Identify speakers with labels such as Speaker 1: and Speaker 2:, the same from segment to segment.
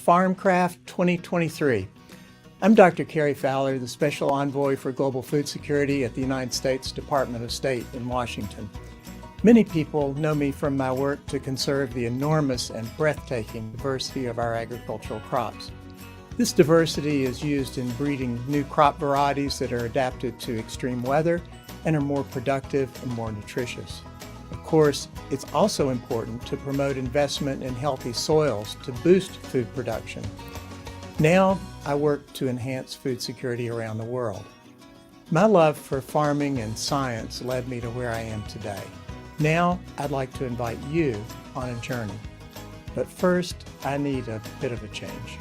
Speaker 1: Farmcraft 2023. I'm Dr. Carrie Fowler, the Special Envoy for Global Food Security at the United States Department of State in Washington. Many people know me from my work to conserve the enormous and breathtaking diversity of our agricultural crops. This diversity is used in breeding new crop varieties that are adapted to extreme weather and are more productive and more nutritious. Of course, it's also important to promote investment in healthy soils to boost food production. Now, I work to enhance food security around the world. My love for farming and science led me to where I am today. Now, I'd like to invite you on a journey. But first, I need a bit of a change.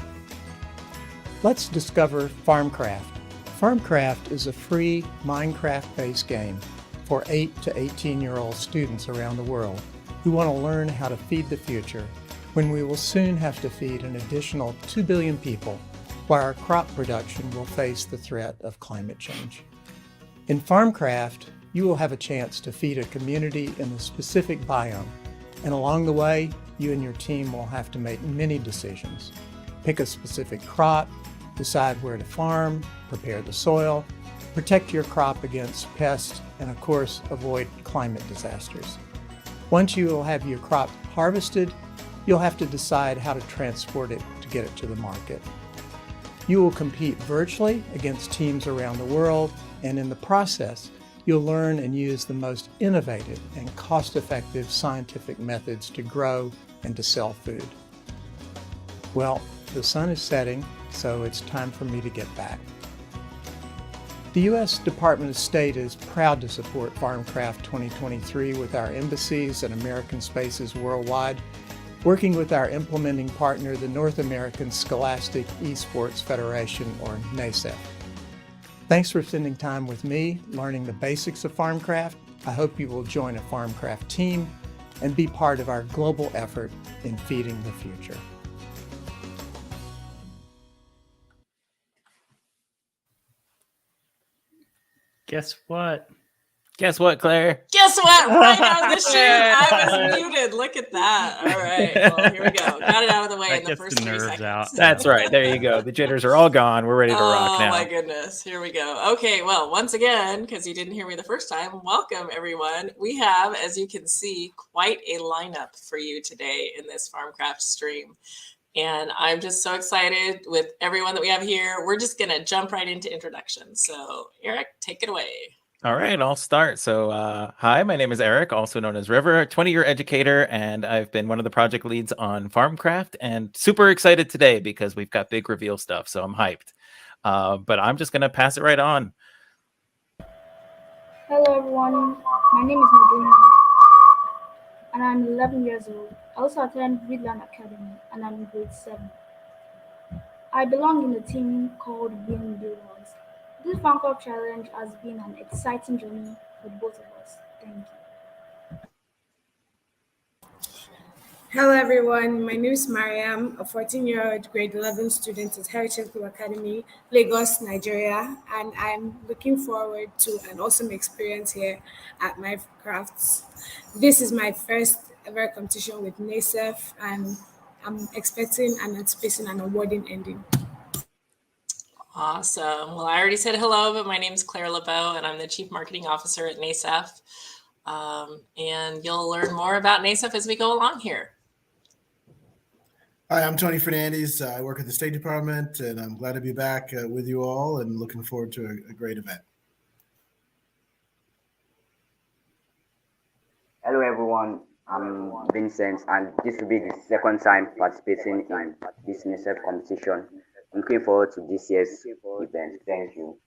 Speaker 1: Let's discover Farmcraft. Farmcraft is a free Minecraft-based game for 8 to 18-year-old students around the world who want to learn how to feed the future when we will soon have to feed an additional 2 billion people while our crop production will face the threat of climate change. In Farmcraft, you will have a chance to feed a community in a specific biome, and along the way, you and your team will have to make many decisions. Pick a specific crop, decide where to farm, prepare the soil, protect your crop against pests, and of course, avoid climate disasters. Once you will have your crop harvested, you'll have to decide how to transport it to get it to the market. You will compete virtually against teams around the world, and in the process, you'll learn and use the most innovative and cost-effective scientific methods to grow and to sell food. Well, the sun is setting, so it's time for me to get back. The U.S. Department of State is proud to support Farmcraft 2023 with our embassies and American spaces worldwide, working with our implementing partner, the North American Scholastic Esports Federation, or NASEF. Thanks for spending time with me, learning the basics of Farmcraft. I hope you will join a Farmcraft team and be part of our global effort in feeding the future.
Speaker 2: Guess what?
Speaker 3: Guess what, Claire?
Speaker 4: Guess what? Right out of the chute, I was muted. Look at that. All right. Well, here we go. Got it out of the way
Speaker 2: That
Speaker 4: in the
Speaker 2: gets
Speaker 4: first
Speaker 2: the
Speaker 4: 3
Speaker 2: nerves
Speaker 4: seconds.
Speaker 2: out.
Speaker 3: That's right. There you go. The jitters are all gone. We're ready to rock now.
Speaker 4: Oh, my goodness. Here we go. Okay. Well, once again, because you didn't hear me the first time, welcome, everyone. We have, as you can see, quite a lineup for you today in this Farmcraft stream. And I'm just so excited with everyone that we have here. We're just going to jump right into introductions. So, Eric, take it away.
Speaker 3: All right, I'll start. So, hi, my name is Eric, also known as River, 20-year educator, and I've been one of the project leads on Farmcraft, and super excited today because we've got big reveal stuff, so I'm hyped. But I'm just going to pass it right on.
Speaker 5: Hello, everyone. My name is Madonna, and I'm 11 years old. I also attend Vidland Academy, and I'm in grade 7. I belong in a team called Win Builders. This Farmcraft challenge has been an exciting journey for both of us. Thank you.
Speaker 6: Hello everyone, my name is Mariam, a 14-year-old grade 11 student at Heritage School Academy, Lagos, Nigeria, and I'm looking forward to an awesome experience here at Minecraft. This is my first ever competition with NASEF, and I'm expecting and anticipating an awarding ending.
Speaker 4: Awesome. Well, I already said hello, but my name is Claire LeBeau, and I'm the Chief Marketing Officer at NASEF. And you'll learn more about NASEF as we go along here.
Speaker 7: Hi, I'm Tony Fernandes. I work at the State Department, and I'm glad to be back with you all and looking forward to a great event.
Speaker 8: Hello, everyone. I'm Vincent, and this will be the second time participating in this NASEF competition. I'm looking forward to this year's event. Thank you.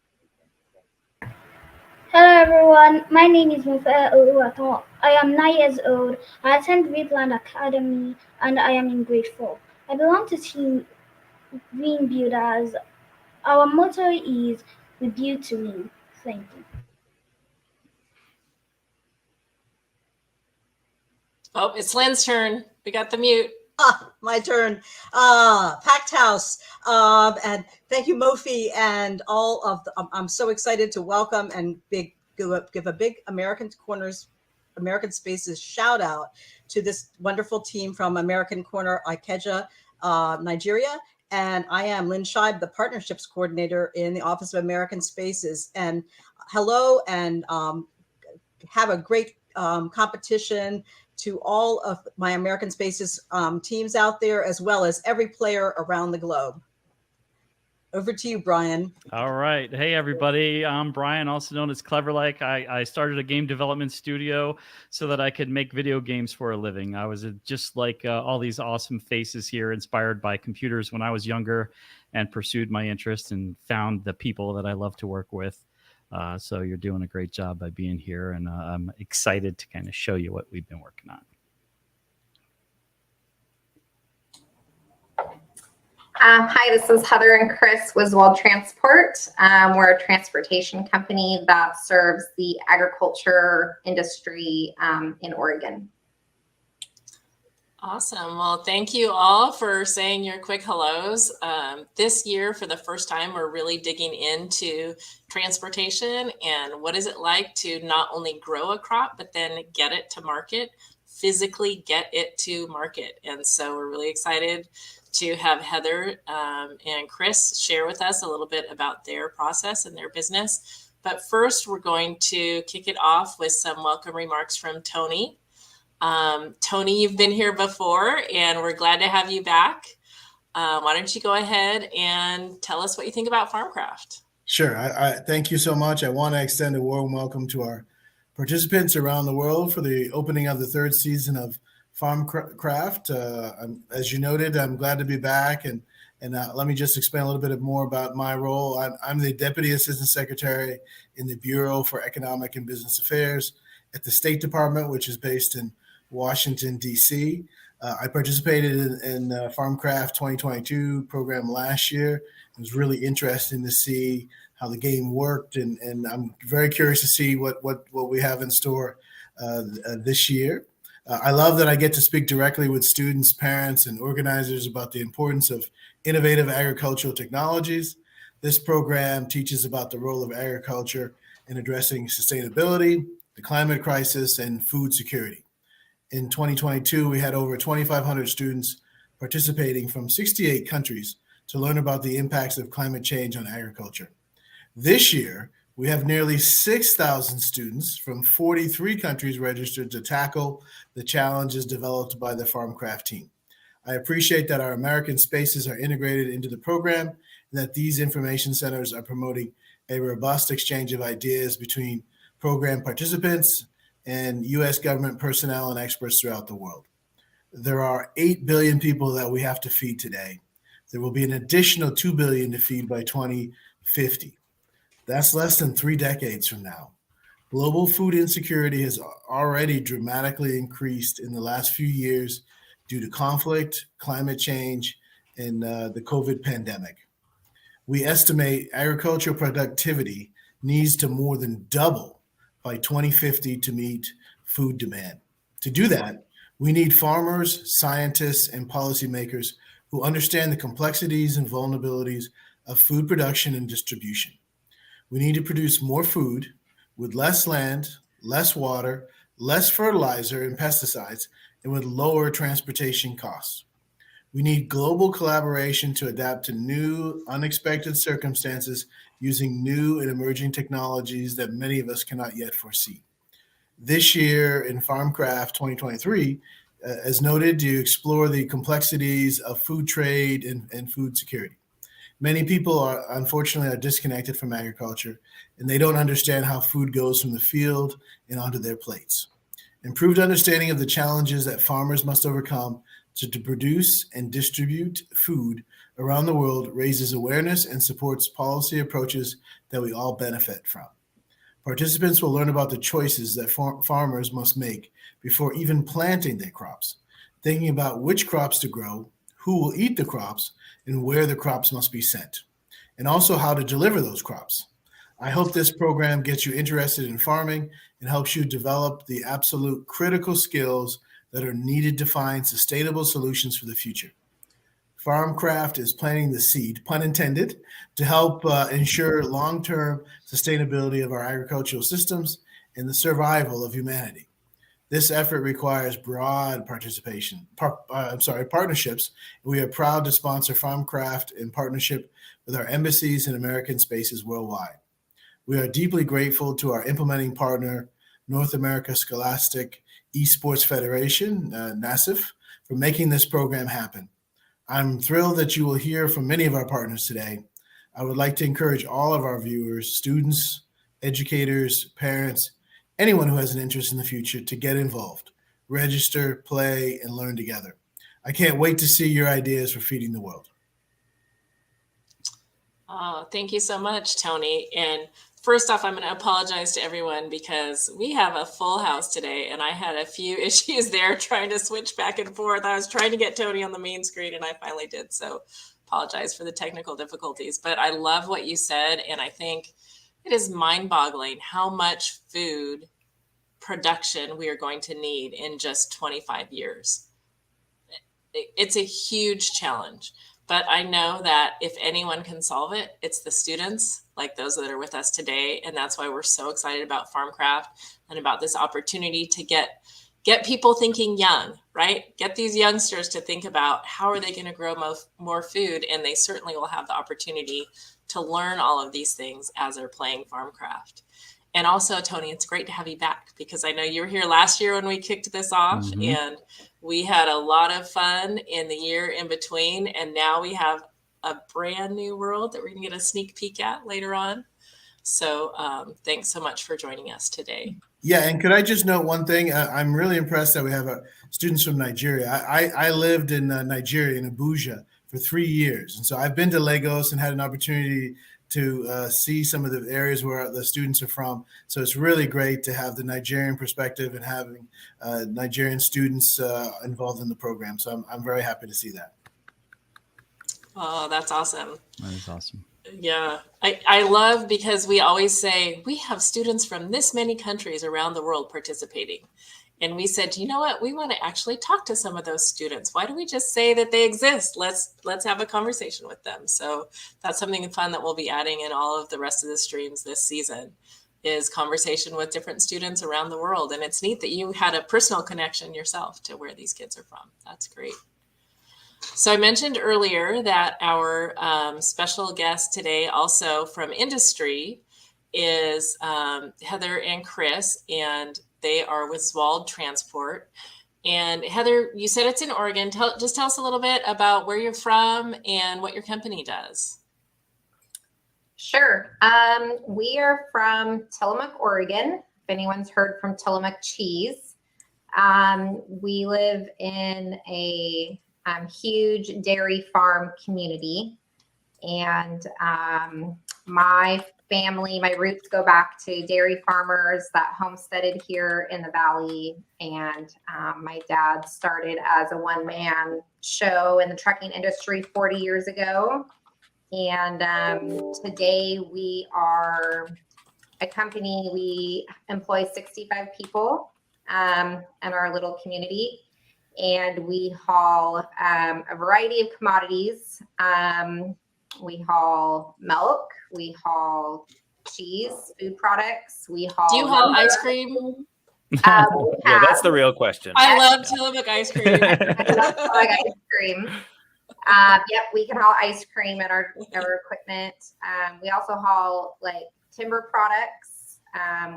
Speaker 5: Hello, everyone. My name is Mufe Oluwato. I am 9 years old. I attend Vidland Academy, and I am in grade 4. I belong to Team Win Builders. Our motto is "We build to win." Thank you.
Speaker 4: Oh, it's Lynn's turn. We got the mute.
Speaker 9: My turn. Packed house. And thank you, Mofi, and all of the, I'm so excited to welcome and give a big American Spaces shout out to this wonderful team from American Corner Ikeja. Nigeria. And I am Lynn Scheib, the Partnerships Coordinator in the Office of American Spaces. And hello, and have a great competition to all of my American Spaces teams out there, as well as every player around the globe. Over to you, Brian.
Speaker 2: All right. Hey, everybody. I'm Brian, also known as Cleverlike. I started a game development studio so that I could make video games for a living. I was just like all these awesome faces here, inspired by computers when I was younger, and pursued my interest and found the people that I love to work with. So you're doing a great job by being here, and I'm excited to kind of show you what we've been working on.
Speaker 10: Hi, this is Heather and Chris with Zwald Transport. We're a transportation company that serves the agriculture industry in Oregon.
Speaker 4: Awesome. Well, thank you all for saying your quick hellos. This year, for the first time, we're really digging into transportation and what is it like to not only grow a crop, but then get it to market, physically get it to market. And so we're really excited to have Heather and Chris share with us a little bit about their process and their business. But first, we're going to kick it off with some welcome remarks from Tony. Tony, you've been here before, and we're glad to have you back. Why don't you go ahead and tell us what you think about Farmcraft?
Speaker 7: Sure. I thank you so much. I want to extend a warm welcome to our participants around the world for the opening of the third season of Farmcraft. As you noted, I'm glad to be back, and let me just explain a little bit more about my role. I'm the Deputy Assistant Secretary in the Bureau for Economic and Business Affairs at the State Department, which is based in Washington, D.C. I participated in Farmcraft 2022 program last year. It was really interesting to see how the game worked, and I'm very curious to see what we have in store this year. I love that I get to speak directly with students, parents, and organizers about the importance of innovative agricultural technologies. This program teaches about the role of agriculture in addressing sustainability, the climate crisis, and food security. In 2022, we had over 2,500 students participating from 68 countries to learn about the impacts of climate change on agriculture. This year, we have nearly 6,000 students from 43 countries registered to tackle the challenges developed by the Farmcraft team. I appreciate that our American spaces are integrated into the program and that these information centers are promoting a robust exchange of ideas between program participants and U.S. government personnel and experts throughout the world. There are 8 billion people that we have to feed today. There will be an additional 2 billion to feed by 2050. That's less than 3 decades from now. Global food insecurity has already dramatically increased in the last few years due to conflict, climate change, and the COVID pandemic. We estimate agricultural productivity needs to more than double by 2050 to meet food demand. To do that, we need farmers, scientists, and policymakers who understand the complexities and vulnerabilities of food production and distribution. We need to produce more food with less land, less water, less fertilizer and pesticides, and with lower transportation costs. We need global collaboration to adapt to new, unexpected circumstances using new and emerging technologies that many of us cannot yet foresee. This year in Farmcraft 2023, as noted, you explore the complexities of food trade and food security. Many people unfortunately are disconnected from agriculture, and they don't understand how food goes from the field and onto their plates. Improved understanding of the challenges that farmers must overcome to produce and distribute food around the world raises awareness and supports policy approaches that we all benefit from. Participants will learn about the choices that farmers must make before even planting their crops, thinking about which crops to grow, who will eat the crops, and where the crops must be sent, and also how to deliver those crops. I hope this program gets you interested in farming and helps you develop the absolute critical skills that are needed to find sustainable solutions for the future. Farmcraft is planting the seed, pun intended, to help ensure long-term sustainability of our agricultural systems and the survival of humanity. This effort requires broad partnerships. We are proud to sponsor Farmcraft in partnership with our embassies and American spaces worldwide. We are deeply grateful to our implementing partner, North America Scholastic Esports Federation, NASIF, for making this program happen. I'm thrilled that you will hear from many of our partners today. I would like to encourage all of our viewers, students, educators, parents, anyone who has an interest in the future to get involved, register, play, and learn together. I can't wait to see your ideas for feeding the world.
Speaker 4: Oh, thank you so much, Tony. And first off, I'm going to apologize to everyone because we have a full house today and I had a few issues there trying to switch back and forth. I was trying to get Tony on the main screen and I finally did. So apologize for the technical difficulties, but I love what you said. And I think it is mind-boggling how much food production we are going to need in just 25 years. It's a huge challenge, but I know that if anyone can solve it, it's the students like those that are with us today. And that's why we're so excited about Farmcraft and about this opportunity to get people thinking young, right? Get these youngsters to think about how are they going to grow more food, and they certainly will have the opportunity to learn all of these things as they're playing Farmcraft. And also, Tony, it's great to have you back because I know you were here last year when we kicked this off, and we had a lot of fun in the year in between. And now we have a brand new world that we're going to get a sneak peek at later on. So thanks so much for joining us today.
Speaker 7: Yeah, and could I just note one thing? I'm really impressed that we have students from Nigeria. I lived in Nigeria, in Abuja, for 3 years. And so I've been to Lagos and had an opportunity to see some of the areas where the students are from. So it's really great to have the Nigerian perspective and having Nigerian students involved in the program. So I'm very happy to see that.
Speaker 4: Oh, that's awesome.
Speaker 2: That is awesome.
Speaker 4: Yeah, I love because we always say we have students from this many countries around the world participating. And we said, you know what? We want to actually talk to some of those students. Why do we just say that they exist? Let's have a conversation with them. So that's something fun that we'll be adding in all of the rest of the streams this season is conversation with different students around the world. And it's neat that you had a personal connection yourself to where these kids are from. That's great. So I mentioned earlier that our special guest today, also from industry, is Heather and Chris, and they are with Zwald Transport. And Heather, you said it's in Oregon. Just tell us a little bit about where you're from and what your company does.
Speaker 10: Sure. We are from Tillamook, Oregon. If anyone's heard from Tillamook cheese, we live in a huge dairy farm community. And my family, my roots go back to dairy farmers that homesteaded here in the valley. And my dad started as a one-man show in the trucking industry 40 years ago. And today we are a company, we employ 65 people in our little community. And we haul a variety of commodities. We haul milk, we haul cheese, food products, we haul.
Speaker 4: Do you haul ice cream?
Speaker 3: Yeah, that's the real question.
Speaker 4: I love Tillamook ice cream.
Speaker 10: Ice cream. Yep, we can haul ice cream in our equipment. We also haul like timber products.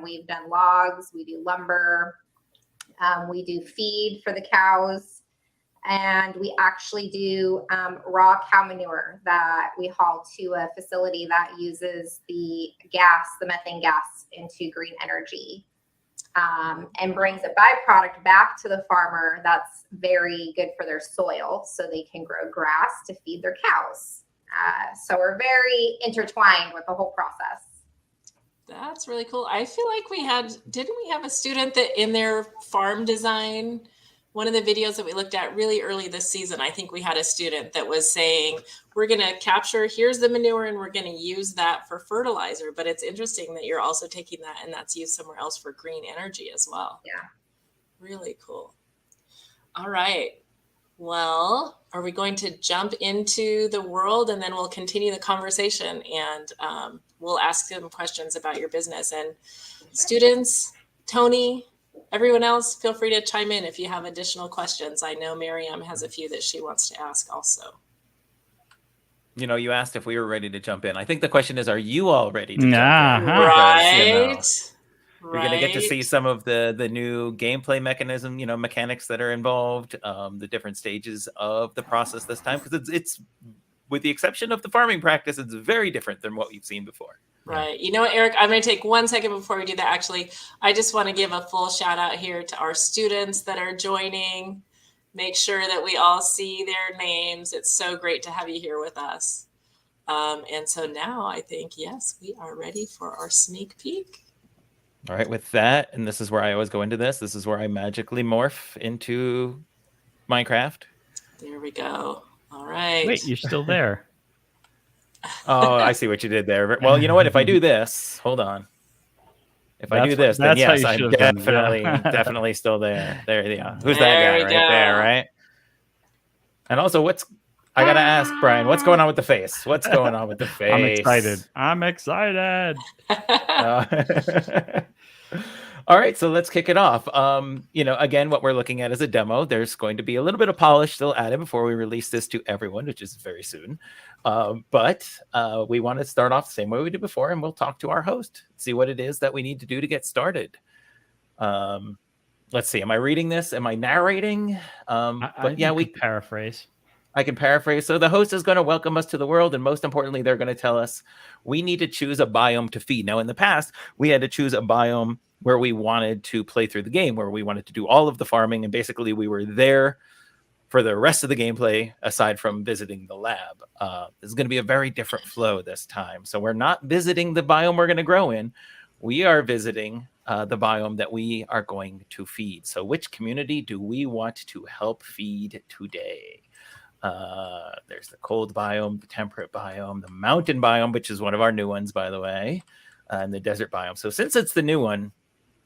Speaker 10: We've done logs, we do lumber, we do feed for the cows. And we actually do raw cow manure that we haul to a facility that uses the methane gas into green energy, and brings a byproduct back to the farmer that's very good for their soil so they can grow grass to feed their cows. So we're very intertwined with the whole process.
Speaker 4: That's really cool. I feel like didn't we have a student that in their farm design, one of the videos that we looked at really early this season, I think we had a student that was saying, we're going to capture, here's the manure, and we're going to use that for fertilizer. But it's interesting that you're also taking that and that's used somewhere else for green energy as well.
Speaker 10: Yeah.
Speaker 4: Really cool. All right. Well, are we going to jump into the world and then we'll continue the conversation and we'll ask them questions about your business. And students, Tony, everyone else, feel free to chime in if you have additional questions. I know Miriam has a few that she wants to ask also.
Speaker 3: You know, you asked if we were ready to jump in. I think the question is, are you all ready to jump in?
Speaker 4: Right.
Speaker 3: Because, you're going to get to see some of the new gameplay mechanism, mechanics that are involved, the different stages of the process this time, because it's with the exception of the farming practice, it's very different than what you've seen before.
Speaker 4: Right. You know what, Eric, I'm going to take 1 second before we do that. Actually, I just want to give a full shout out here to our students that are joining. Make sure that we all see their names. It's so great to have you here with us. And so now I think, yes, we are ready for our sneak peek.
Speaker 3: All right, with that, and this is where I always go into this. This is where I magically morph into Minecraft.
Speaker 4: There we go. All right.
Speaker 2: Wait, you're still there.
Speaker 3: Oh, I see what you did there. Well, you know what? If I do this, hold on. If I do this, then yes, I'm definitely still there. There you go. Who's that guy right there, right? And also, I gotta ask Brian, what's going on with the face? What's going on with the face?
Speaker 2: I'm excited.
Speaker 3: All right, so let's kick it off. Again, what we're looking at is a demo. There's going to be a little bit of polish still added before we release this to everyone, which is very soon. But we want to start off the same way we did before, and we'll talk to our host, see what it is that we need to do to get started. Let's see. Am I reading this? Am I narrating?
Speaker 2: We paraphrase.
Speaker 3: I can paraphrase. So the host is going to welcome us to the world, and most importantly, they're going to tell us we need to choose a biome to feed. Now, in the past, we had to choose a biome where we wanted to play through the game, where we wanted to do all of the farming, and basically we were there for the rest of the gameplay, aside from visiting the lab. This is going to be a very different flow this time. So we're not visiting the biome we're going to grow in. We are visiting the biome that we are going to feed. So which community do we want to help feed today? There's the cold biome, the temperate biome, the mountain biome, which is one of our new ones, by the way, and the desert biome. So since it's the new one,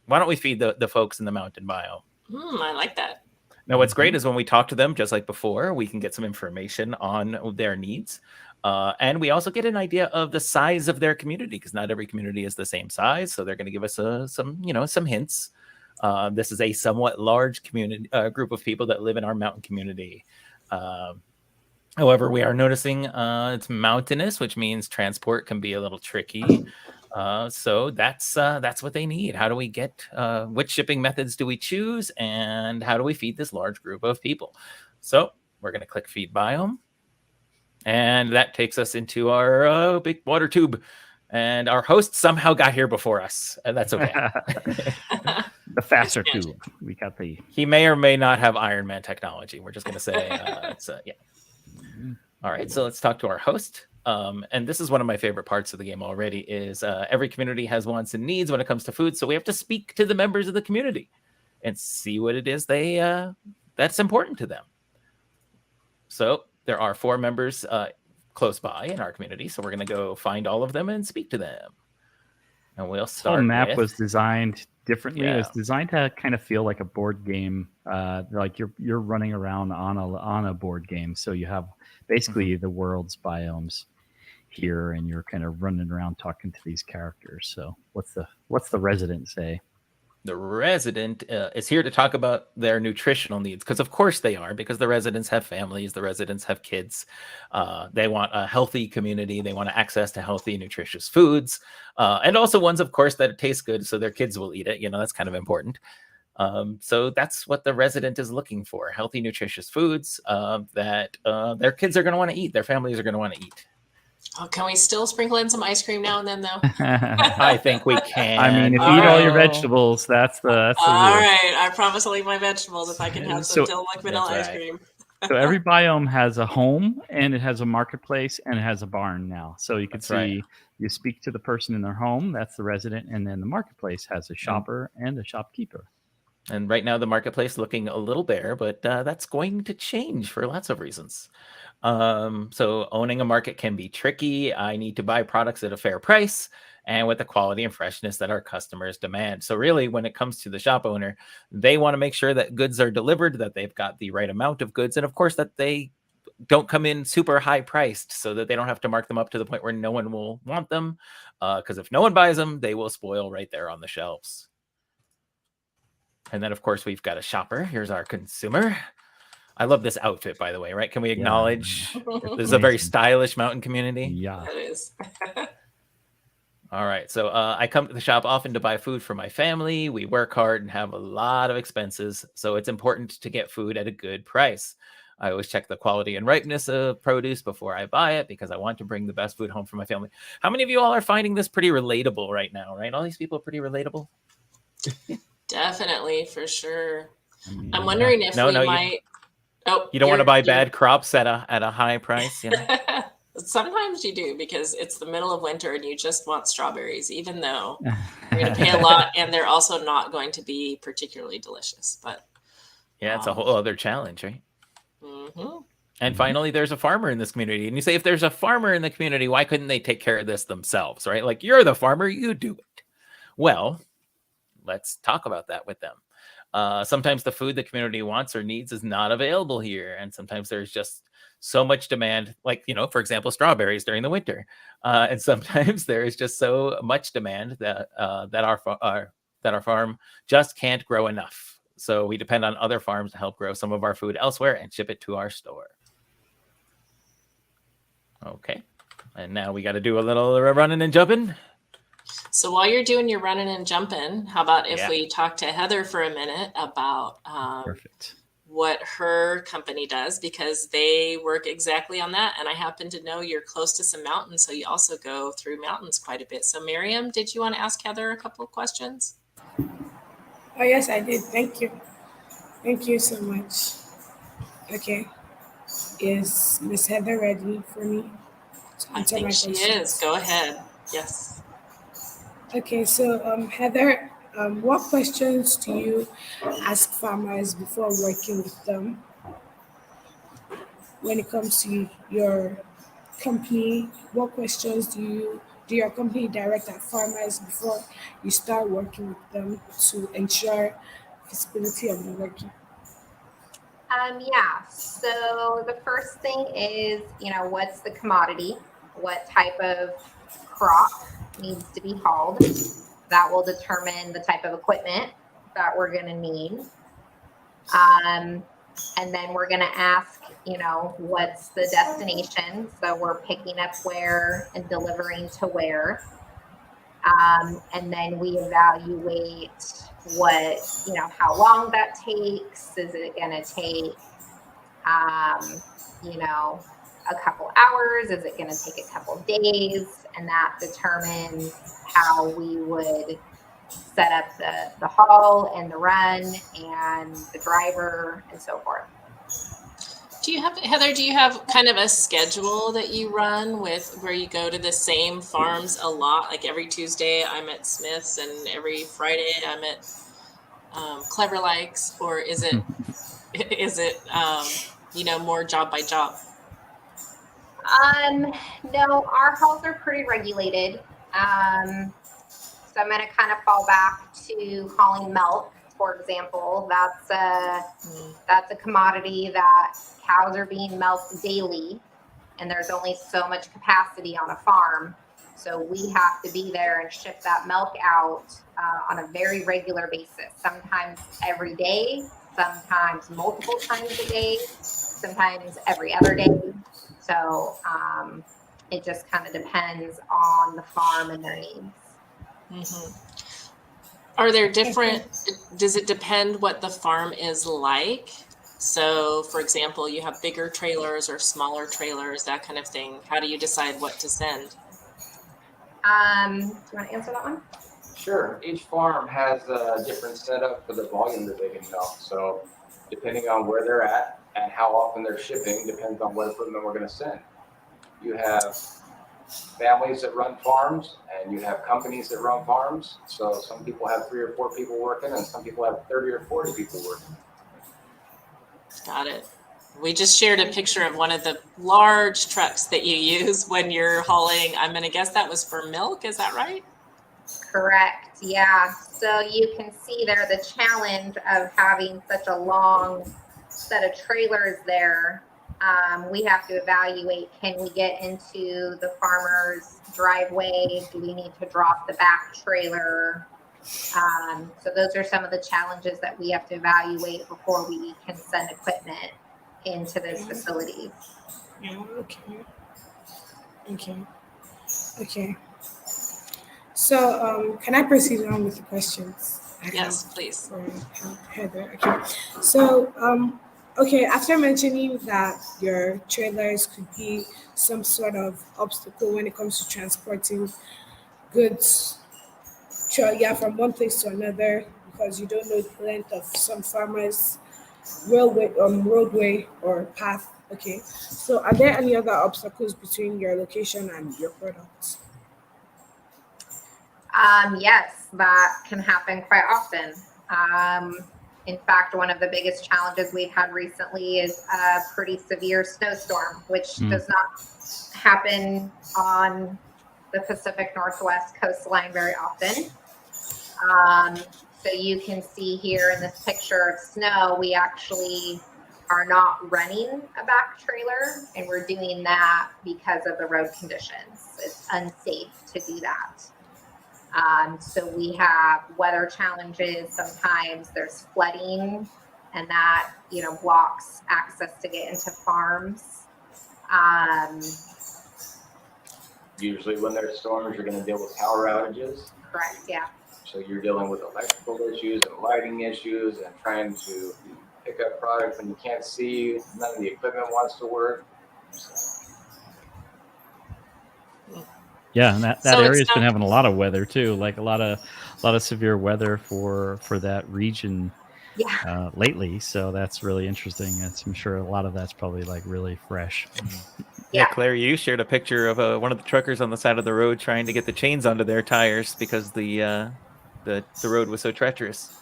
Speaker 3: why don't we feed the folks in the mountain biome?
Speaker 4: I like that.
Speaker 3: Now, what's great is when we talk to them, just like before, we can get some information on their needs. And we also get an idea of the size of their community, because not every community is the same size. So they're going to give us some hints. This is a somewhat large community group of people that live in our mountain community. However, we are noticing it's mountainous, which means transport can be a little tricky. So that's what they need. How do we get, which shipping methods do we choose, and how do we feed this large group of people? So we're going to click feed biome, and that takes us into our big water tube. And our host somehow got here before us, and that's okay.
Speaker 2: The faster tube. We got the.
Speaker 3: He may or may not have Iron Man technology. We're just going to say, yeah. All right, so let's talk to our host. And this is one of my favorite parts of the game already is every community has wants and needs when it comes to food. So we have to speak to the members of the community and see what it is that's important to them. So there are 4 members close by in our community. So we're going to go find all of them and speak to them. And we'll start.
Speaker 2: The map was designed differently. Yeah. It was designed to kind of feel like a board game, like you're running around on a board game. So you have basically the world's biomes here, and you're kind of running around talking to these characters. So what's the resident say?
Speaker 3: The resident is here to talk about their nutritional needs, because of course they are, because the residents have families, the residents have kids. They want a healthy community. They want access to healthy, nutritious foods, and also ones, of course, that taste good, so their kids will eat it. That's kind of important. So that's what the resident is looking for: healthy, nutritious foods that their kids are going to want to eat, their families are going to want to eat.
Speaker 4: Oh, can we still sprinkle in some ice cream now and then, though?
Speaker 3: I think we can.
Speaker 2: I mean, if you eat all your vegetables, that's the
Speaker 4: all
Speaker 2: rule.
Speaker 4: Right. I promise I'll eat my vegetables if I can have some Tillamook vanilla ice cream.
Speaker 2: So every biome has a home, and it has a marketplace, and it has a barn now. So you can you speak to the person in their home, that's the resident, and then the marketplace has a shopper and a shopkeeper.
Speaker 3: And right now the marketplace looking a little bare, but that's going to change for lots of reasons. So owning a market can be tricky. I need to buy products at a fair price and with the quality and freshness that our customers demand. So really, when it comes to the shop owner, they want to make sure that goods are delivered, that they've got the right amount of goods, and of course that they don't come in super high priced, so that they don't have to mark them up to the point where no one will want them. Because if no one buys them, they will spoil right there on the shelves. And then, of course, we've got a shopper. Here's our consumer. I love this outfit, by the way, right? Can we acknowledge this is a very stylish mountain community?
Speaker 2: Yeah.
Speaker 4: That is.
Speaker 3: All right. So I come to the shop often to buy food for my family. We work hard and have a lot of expenses. So it's important to get food at a good price. I always check the quality and ripeness of produce before I buy it because I want to bring the best food home for my family. How many of you all are finding this pretty relatable right now, right? All these people are pretty relatable.
Speaker 4: Definitely, for sure. I'm wondering if we might.
Speaker 3: You don't want to buy bad crops at a high price, you know?
Speaker 4: Sometimes you do because it's the middle of winter and you just want strawberries, even though you're going to pay a lot and they're also not going to be particularly delicious. But
Speaker 3: yeah, it's a whole other challenge, right?
Speaker 4: Mm-hmm.
Speaker 3: And finally, there's a farmer in this community. And you say, if there's a farmer in the community, why couldn't they take care of this themselves, right? Like, you're the farmer, you do it. Well, let's talk about that with them. Sometimes the food the community wants or needs is not available here. And sometimes there's just so much demand, like, you know, for example, strawberries during the winter. And sometimes there is just so much demand that our farm just can't grow enough. So we depend on other farms to help grow some of our food elsewhere and ship it to our store. Okay. And now we got to do a little running and jumping.
Speaker 4: So while you're doing your running and jumping, how about if we talk to Heather for a minute about
Speaker 2: Perfect.
Speaker 4: What her company does, because they work exactly on that. And I happen to know you're close to some mountains, so you also go through mountains quite a bit. So Miriam, did you want to ask Heather a couple of questions?
Speaker 6: Oh, yes, I did. Thank you. Thank you so much. Okay. Is Miss Heather ready for me to
Speaker 4: I
Speaker 6: answer
Speaker 4: think
Speaker 6: my
Speaker 4: she
Speaker 6: questions?
Speaker 4: is. Go ahead. Yes.
Speaker 6: Okay, so Heather, what questions do you ask farmers before working with them? When it comes to your company, what questions do your company direct at farmers before you start working with them to ensure feasibility of the working?
Speaker 10: Yeah, so the first thing is, what's the commodity? What type of crop needs to be hauled? That will determine the type of equipment that we're going to need. And then we're going to ask, what's the destination? So we're picking up where and delivering to where. And then we evaluate how long that takes. Is it going to take, a couple hours? Is it going to take a couple days? And that determines how we would set up the haul and the run and the driver and so forth.
Speaker 4: Heather, do you have kind of a schedule that you run with where you go to the same farms a lot? Like every Tuesday I'm at Smith's and every Friday I'm at Clever Likes, or is it more job by job?
Speaker 10: No, our hauls are pretty regulated. So I'm going to kind of fall back to hauling milk, for example. That's a commodity that cows are being milked daily, and there's only so much capacity on a farm. So we have to be there and ship that milk out on a very regular basis, sometimes every day, sometimes multiple times a day, sometimes every other day. So it just kind of depends on the farm and their needs.
Speaker 4: Mm-hmm. Are there does it depend what the farm is like? So, for example, you have bigger trailers or smaller trailers, that kind of thing. How do you decide what to send?
Speaker 10: Do you want to answer that one?
Speaker 11: Sure. Each farm has a different setup for the volume that they can milk. So depending on where they're at and how often they're shipping depends on what equipment we're going to send. You have families that run farms and you have companies that run farms. So some people have 3 or 4 people working and some people have 30 or 40 people working.
Speaker 4: Got it. We just shared a picture of one of the large trucks that you use when you're hauling. I'm going to guess that was for milk. Is that right?
Speaker 10: Correct. Yeah. So you can see there the challenge of having such a long set of trailers there. We have to evaluate, can we get into the farmer's driveway? Do we need to drop the back trailer? So those are some of the challenges that we have to evaluate before we can send equipment into those facilities.
Speaker 6: Yeah, okay. So can I proceed on with the questions?
Speaker 4: Yes, please.
Speaker 6: For Heather. Okay. So okay, after mentioning that your trailers could be some sort of obstacle when it comes to transporting goods from one place to another, because you don't know the length of some farmers' roadway or path. Okay. So are there any other obstacles between your location and your products?
Speaker 10: Yes, that can happen quite often. In fact, one of the biggest challenges we've had recently is a pretty severe snowstorm, which does not happen on the Pacific Northwest coastline very often. So you can see here in this picture of snow, we actually are not running a back trailer, and we're doing that because of the road conditions. It's unsafe to do that. So we have weather challenges. Sometimes there's flooding, and that, blocks access to get into farms.
Speaker 11: Usually when there's storms, you're going to deal with power outages.
Speaker 10: Correct, yeah.
Speaker 11: So you're dealing with electrical issues and lighting issues and trying to pick up product when you can't see. None of the equipment wants to work.
Speaker 2: Yeah, and that area's been having a lot of weather too, like a lot of severe weather for that region lately. So that's really interesting. I'm sure a lot of that's probably like really fresh.
Speaker 3: Yeah, Claire, you shared a picture of one of the truckers on the side of the road trying to get the chains onto their tires because the road was so treacherous.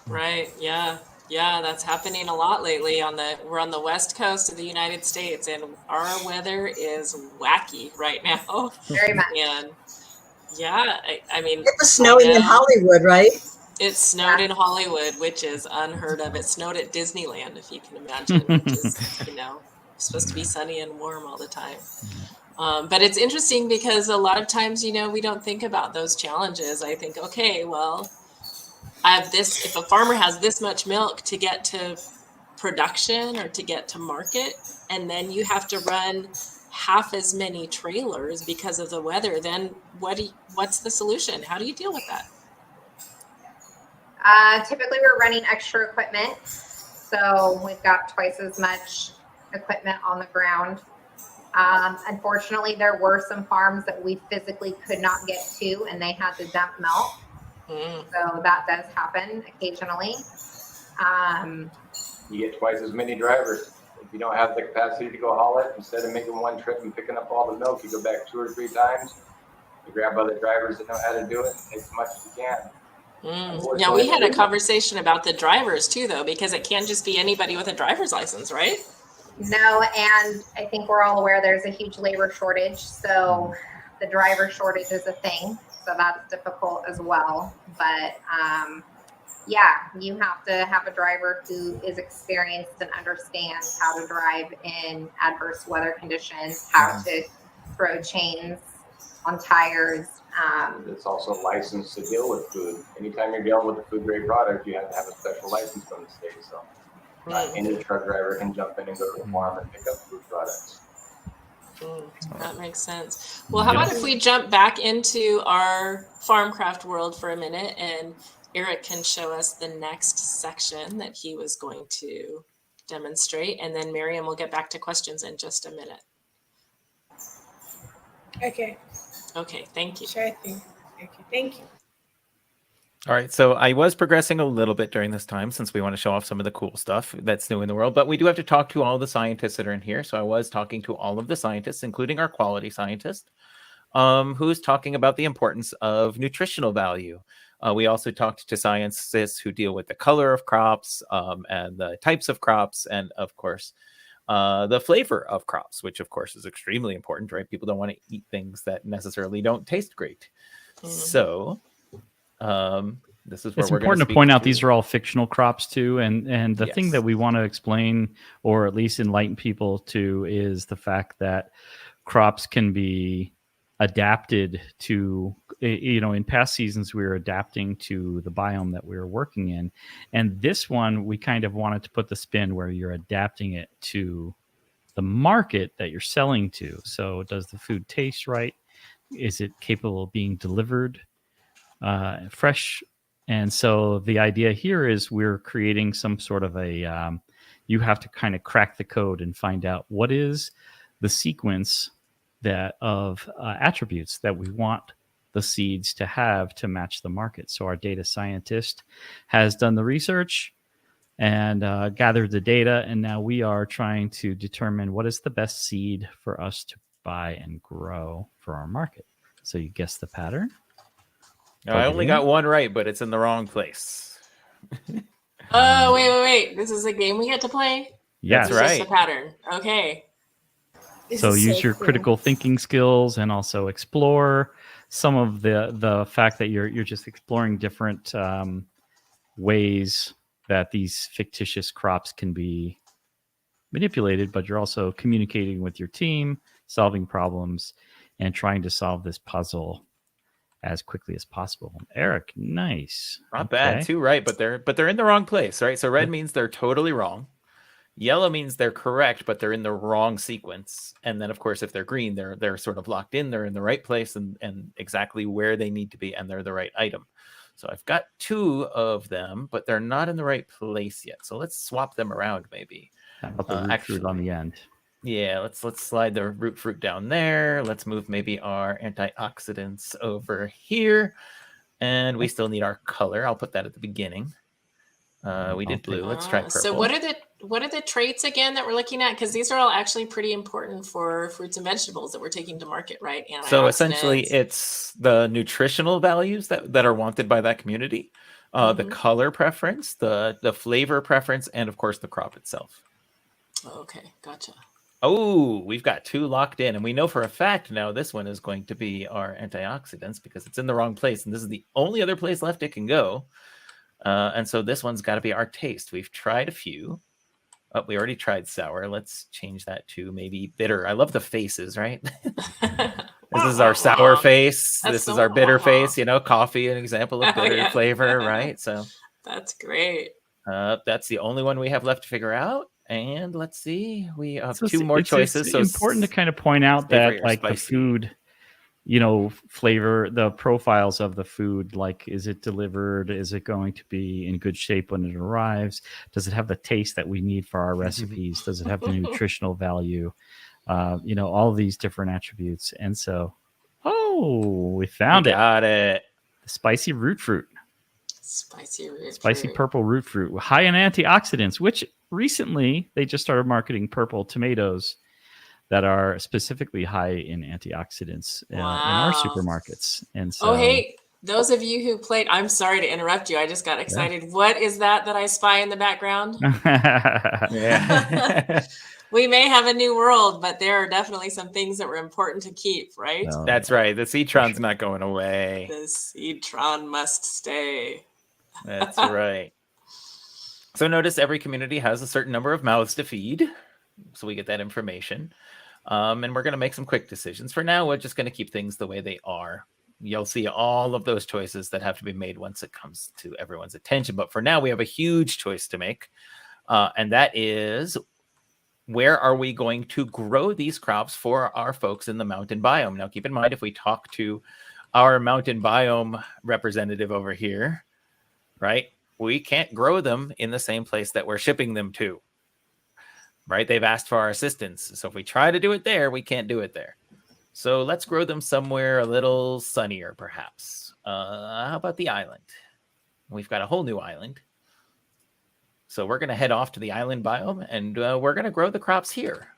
Speaker 4: Right. Yeah. Yeah, that's happening a lot lately. We're on the west coast of the United States, and our weather is wacky right now.
Speaker 10: Very much.
Speaker 4: And yeah, I mean,
Speaker 9: it was snowing in Hollywood, right?
Speaker 4: It snowed in Hollywood, which is unheard of. It snowed at Disneyland, if you can imagine, which is, supposed to be sunny and warm all the time. But it's interesting because a lot of times, we don't think about those challenges. I think, okay, well, I have this, if a farmer has this much milk to get to production or to get to market, and then you have to run half as many trailers because of the weather, then what's the solution? How do you deal with that?
Speaker 10: Typically we're running extra equipment. So we've got twice as much equipment on the ground. Unfortunately, there were some farms that we physically could not get to, and they had to dump milk. So that does happen occasionally.
Speaker 11: You get twice as many drivers. If you don't have the capacity to go haul it, instead of making one trip and picking up all the milk, you go back 2 or 3 times. You grab other drivers that know how to do it and take as much as you can.
Speaker 4: Now, we had a conversation about the drivers too, though, because it can't just be anybody with a driver's license, right?
Speaker 10: No, and I think we're all aware there's a huge labor shortage. So the driver shortage is a thing. So that's difficult as well. But yeah, you have to have a driver who is experienced and understands how to drive in adverse weather conditions, how to throw chains on tires.
Speaker 11: It's also licensed to deal with food. Anytime you're dealing with a food grade product, you have to have a special license from the state. So not any truck driver can jump in and go to the farm and pick up food products.
Speaker 4: That makes sense. Well, how about if we jump back into our Farmcraft world for a minute, and Eric can show us the next section that he was going to demonstrate, and then Miriam will get back to questions in just a minute.
Speaker 6: Okay.
Speaker 4: Okay, thank you.
Speaker 6: Sure thing. Okay, thank you.
Speaker 3: All right, so I was progressing a little bit during this time since we want to show off some of the cool stuff that's new in the world, but we do have to talk to all the scientists that are in here. So I was talking to all of the scientists, including our quality scientist, who's talking about the importance of nutritional value. We also talked to scientists who deal with the color of crops and the types of crops, and of course, the flavor of crops, which of course is extremely important, right? People don't want to eat things that necessarily don't taste great. So this is where
Speaker 2: it's
Speaker 3: we're
Speaker 2: important to point out these are all fictional crops too, and the thing that we want to explain, or at least enlighten people to, is the fact that crops can be adapted to, in past seasons, we were adapting to the biome that we were working in. And this one, we kind of wanted to put the spin where you're adapting it to the market that you're selling to. So does the food taste right? Is it capable of being delivered fresh? And so the idea here is we're creating some sort of a, you have to kind of crack the code and find out what is the sequence that of attributes that we want the seeds to have to match the market. So our data scientist has done the research and gathered the data, and now we are trying to determine what is the best seed for us to buy and grow for our market. So you guess the pattern?
Speaker 3: I only got one right, but it's in the wrong place.
Speaker 4: Oh, wait. This is a game we get to play?
Speaker 2: Yes.
Speaker 4: That's right. Just the pattern. Okay.
Speaker 2: So use your critical thinking skills and also explore some of the fact that you're just exploring different ways that these fictitious crops can be manipulated, but you're also communicating with your team, solving problems, and trying to solve this puzzle as quickly as possible. Eric, nice.
Speaker 3: Not bad. 2 right, but they're in the wrong place, right? So red means they're totally wrong. Yellow means they're correct, but they're in the wrong sequence. And then, of course, if they're green, they're sort of locked in. They're in the right place and exactly where they need to be, and they're the right item. So I've got 2 of them, but they're not in the right place yet. So let's swap them around, maybe.
Speaker 2: How about the root fruit on the end?
Speaker 3: Yeah, let's slide the root fruit down there. Let's move maybe our antioxidants over here. And we still need our color. I'll put that at the beginning. We did blue. Let's try purple.
Speaker 4: So what are the traits again that we're looking at? Because these are all actually pretty important for fruits and vegetables that we're taking to market, right?
Speaker 3: So essentially, it's the nutritional values that are wanted by that community, the color preference, the flavor preference, and of course the crop itself.
Speaker 4: Okay, gotcha.
Speaker 3: Oh, we've got 2 locked in, and we know for a fact now this one is going to be our antioxidants because it's in the wrong place, and this is the only other place left it can go. And so this one's got to be our taste. We've tried a few. Oh, we already tried sour. Let's change that to maybe bitter. I love the faces, right? This is our sour face. This is our bitter face. Coffee, an example of bitter flavor, right? So
Speaker 4: that's great.
Speaker 3: That's the only one we have left to figure out. And let's see, we have 2 more choices.
Speaker 2: It's important to kind of point out that the food, flavor, the profiles of the food, like, is it delivered? Is it going to be in good shape when it arrives? Does it have the taste that we need for our recipes? Does it have the nutritional value? All of these different attributes. And so, we found it.
Speaker 3: Got it.
Speaker 2: The spicy root fruit.
Speaker 4: Spicy
Speaker 2: purple root fruit, high in antioxidants, which recently they just started marketing purple tomatoes that are specifically high in antioxidants in our supermarkets. And so,
Speaker 4: hey, those of you who played, I'm sorry to interrupt you. I just got excited. Yeah. What is that I spy in the background?
Speaker 3: Yeah.
Speaker 4: We may have a new world, but there are definitely some things that were important to keep, right?
Speaker 3: No, that's right. The Seedtron's not going away.
Speaker 4: The Seedtron must stay.
Speaker 3: That's right. So notice every community has a certain number of mouths to feed. So we get that information. And we're going to make some quick decisions. For now, we're just going to keep things the way they are. You'll see all of those choices that have to be made once it comes to everyone's attention. But for now, we have a huge choice to make. And that is, where are we going to grow these crops for our folks in the mountain biome? Now, keep in mind, if we talk to our mountain biome representative over here, right, we can't grow them in the same place that we're shipping them to, right? They've asked for our assistance. So if we try to do it there, we can't do it there. So let's grow them somewhere a little sunnier, perhaps. How about the island? We've got a whole new island. So we're going to head off to the island biome, and we're going to grow the crops here.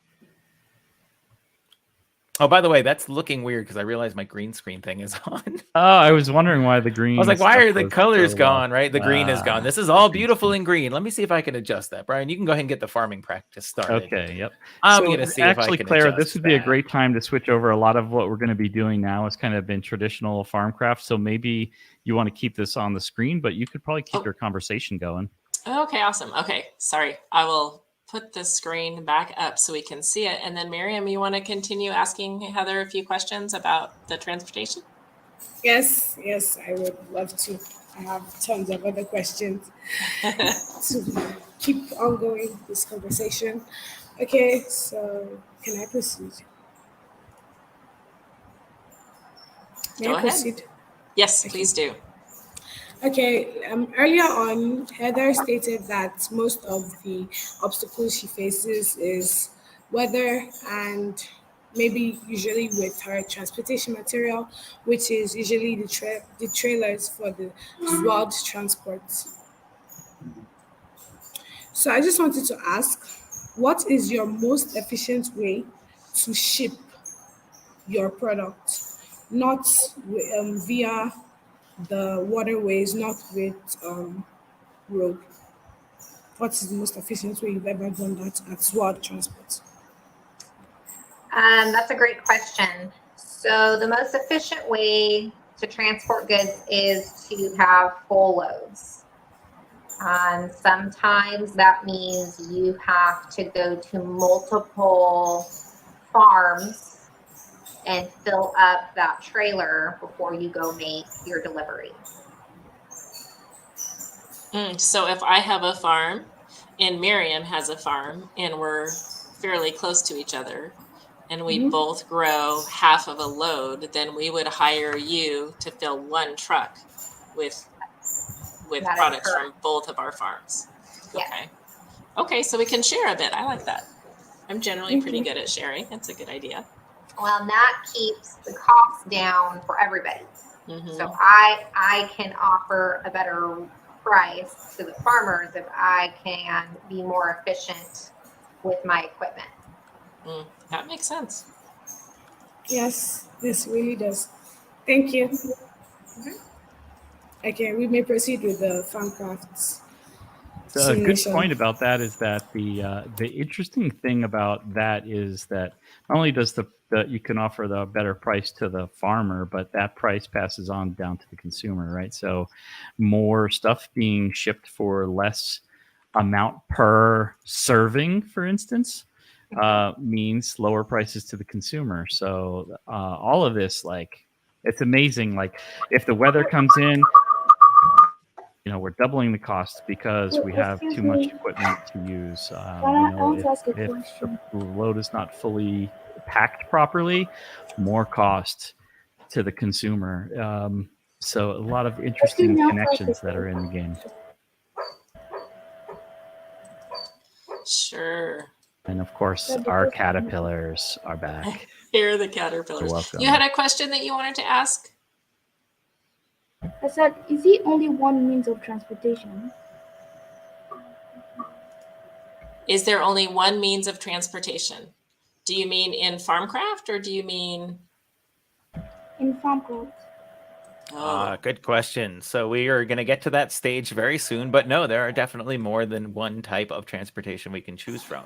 Speaker 3: Oh, by the way, that's looking weird because I realized my green screen thing is on.
Speaker 2: Oh, I was wondering why the green.
Speaker 3: I was like, why are the colors gone, right? The green is gone. This is all beautiful in green. Let me see if I can adjust that. Brian, you can go ahead and get the farming practice started.
Speaker 2: Okay, yep.
Speaker 3: I'm going to see if I can
Speaker 2: Claire,
Speaker 3: adjust
Speaker 2: this would be a great time to switch over. A lot of what we're going to be doing now has kind of been traditional Farmcraft. So maybe you want to keep this on the screen, but you could probably keep your conversation going.
Speaker 4: Okay, awesome. Okay, sorry. I will put the screen back up so we can see it. And then Miriam, you want to continue asking Heather a few questions about the transportation?
Speaker 6: Yes, I would love to. I have tons of other questions to keep ongoing this conversation. Okay, so can I proceed? May
Speaker 4: Go
Speaker 6: I
Speaker 4: ahead.
Speaker 6: proceed?
Speaker 4: Yes,
Speaker 6: Okay.
Speaker 4: please do.
Speaker 6: Okay, earlier on, Heather stated that most of the obstacles she faces is weather and maybe usually with her transportation material, which is usually the trailers for the Zwald Transport. So I just wanted to ask, what is your most efficient way to ship your product? Not via the waterways, not with road. What is the most efficient way you've ever done that at Zwald Transport?
Speaker 10: That's a great question. So the most efficient way to transport goods is to have full loads. Sometimes that means you have to go to multiple farms and fill up that trailer before you go make your delivery.
Speaker 4: So if I have a farm and Miriam has a farm and we're fairly close to each other and we both grow half of a load, then we would hire you to fill one truck with products from both of our farms.
Speaker 10: Yes.
Speaker 4: Okay, so we can share a bit. I like that. I'm generally pretty good at sharing. That's a good idea.
Speaker 10: Well, that keeps the costs down for everybody. So I can offer a better price to the farmers if I can be more efficient with my equipment.
Speaker 4: That makes sense.
Speaker 6: Yes, this really does. Thank you. Okay, we may proceed with the Farmcraft
Speaker 2: So a good
Speaker 6: simulation.
Speaker 2: point about that is that the interesting thing about that is that not only does the you can offer the better price to the farmer, but that price passes on down to the consumer, right? So more stuff being shipped for less amount per serving, for instance, means lower prices to the consumer. So all of this, like, it's amazing. Like, if the weather comes in, we're doubling the cost because we have too much equipment to use.
Speaker 5: I want to ask a
Speaker 2: If
Speaker 5: question.
Speaker 2: the load is not fully packed properly, more cost to the consumer. So a lot of interesting connections that are in the game.
Speaker 4: Sure.
Speaker 2: And of course, our caterpillars are back.
Speaker 4: Here are the caterpillars.
Speaker 2: You're welcome.
Speaker 4: You had a question that you wanted to ask?
Speaker 5: I said, is it only one means of transportation?
Speaker 4: Is there only one means of transportation? Do you mean in Farmcraft or do you mean
Speaker 5: In Farmcraft.
Speaker 3: Good question. So we are going to get to that stage very soon, but no, there are definitely more than one type of transportation we can choose from.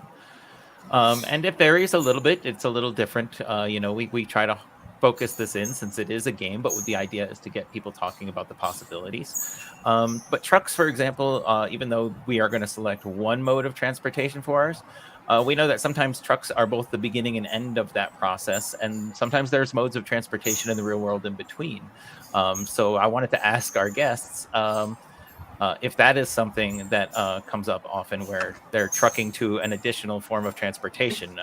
Speaker 3: And it varies a little bit. It's a little different. We try to focus this in since it is a game, but the idea is to get people talking about the possibilities. But trucks, for example, even though we are going to select one mode of transportation for ours, we know that sometimes trucks are both the beginning and end of that process, and sometimes there's modes of transportation in the real world in between. So I wanted to ask our guests if that is something that comes up often, where they're trucking to an additional form of transportation,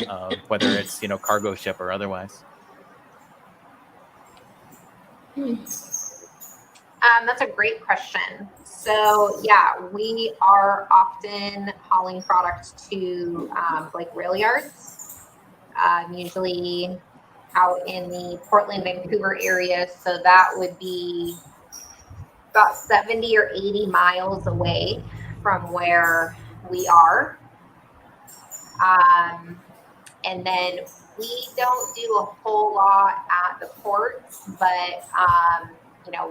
Speaker 3: whether it's cargo ship or otherwise.
Speaker 10: That's a great question. So yeah, we are often hauling product to like rail yards, usually out in the Portland, Vancouver area. So that would be about 70 or 80 miles away from where we are. And then we don't do a whole lot at the ports, but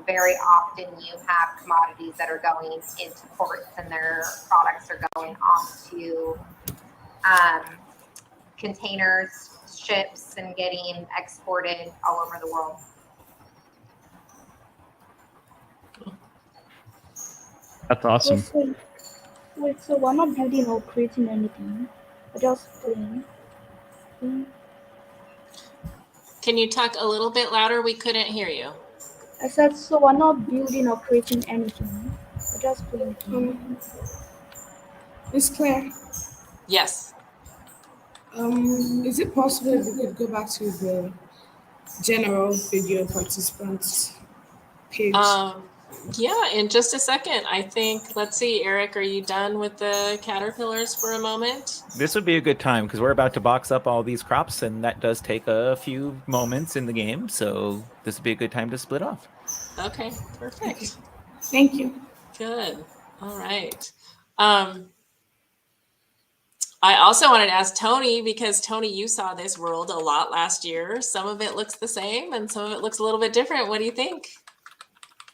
Speaker 10: very often you have commodities that are going into ports and their products are going onto containers, ships, and getting exported all over the world.
Speaker 2: That's awesome.
Speaker 5: Wait, so we're not building or creating anything? just playing.
Speaker 4: Can you talk a little bit louder? We couldn't hear you.
Speaker 5: I said, so we're not building or creating anything. We're just playing.
Speaker 6: Miss Claire,
Speaker 4: Yes.
Speaker 6: is it possible if we could go back to the general video participants page?
Speaker 4: Yeah, in just a second. I think, let's see, Eric, are you done with the caterpillars for a moment?
Speaker 3: This would be a good time because we're about to box up all these crops, and that does take a few moments in the game. So this would be a good time to split off.
Speaker 4: Okay, perfect.
Speaker 6: Thank you.
Speaker 4: Good. All right. I also wanted to ask Tony, because Tony, you saw this world a lot last year. Some of it looks the same and some of it looks a little bit different. What do you think?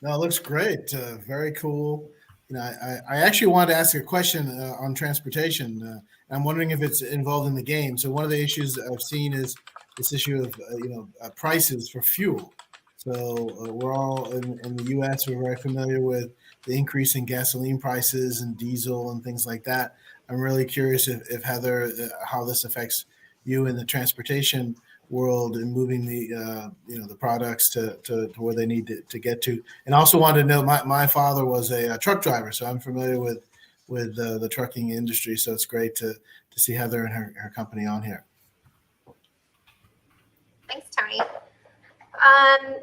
Speaker 7: No, it looks great. Very cool. You know, I actually wanted to ask a question on transportation. I'm wondering if it's involved in the game. So one of the issues I've seen is this issue of prices for fuel. So we're all in the U.S. We're very familiar with the increase in gasoline prices and diesel and things like that. I'm really curious if Heather, how this affects you in the transportation world and moving the products to where they need to get to. And also wanted to know, my father was a truck driver, so I'm familiar with the trucking industry. So it's great to see Heather and her company on here.
Speaker 10: Thanks, Tony.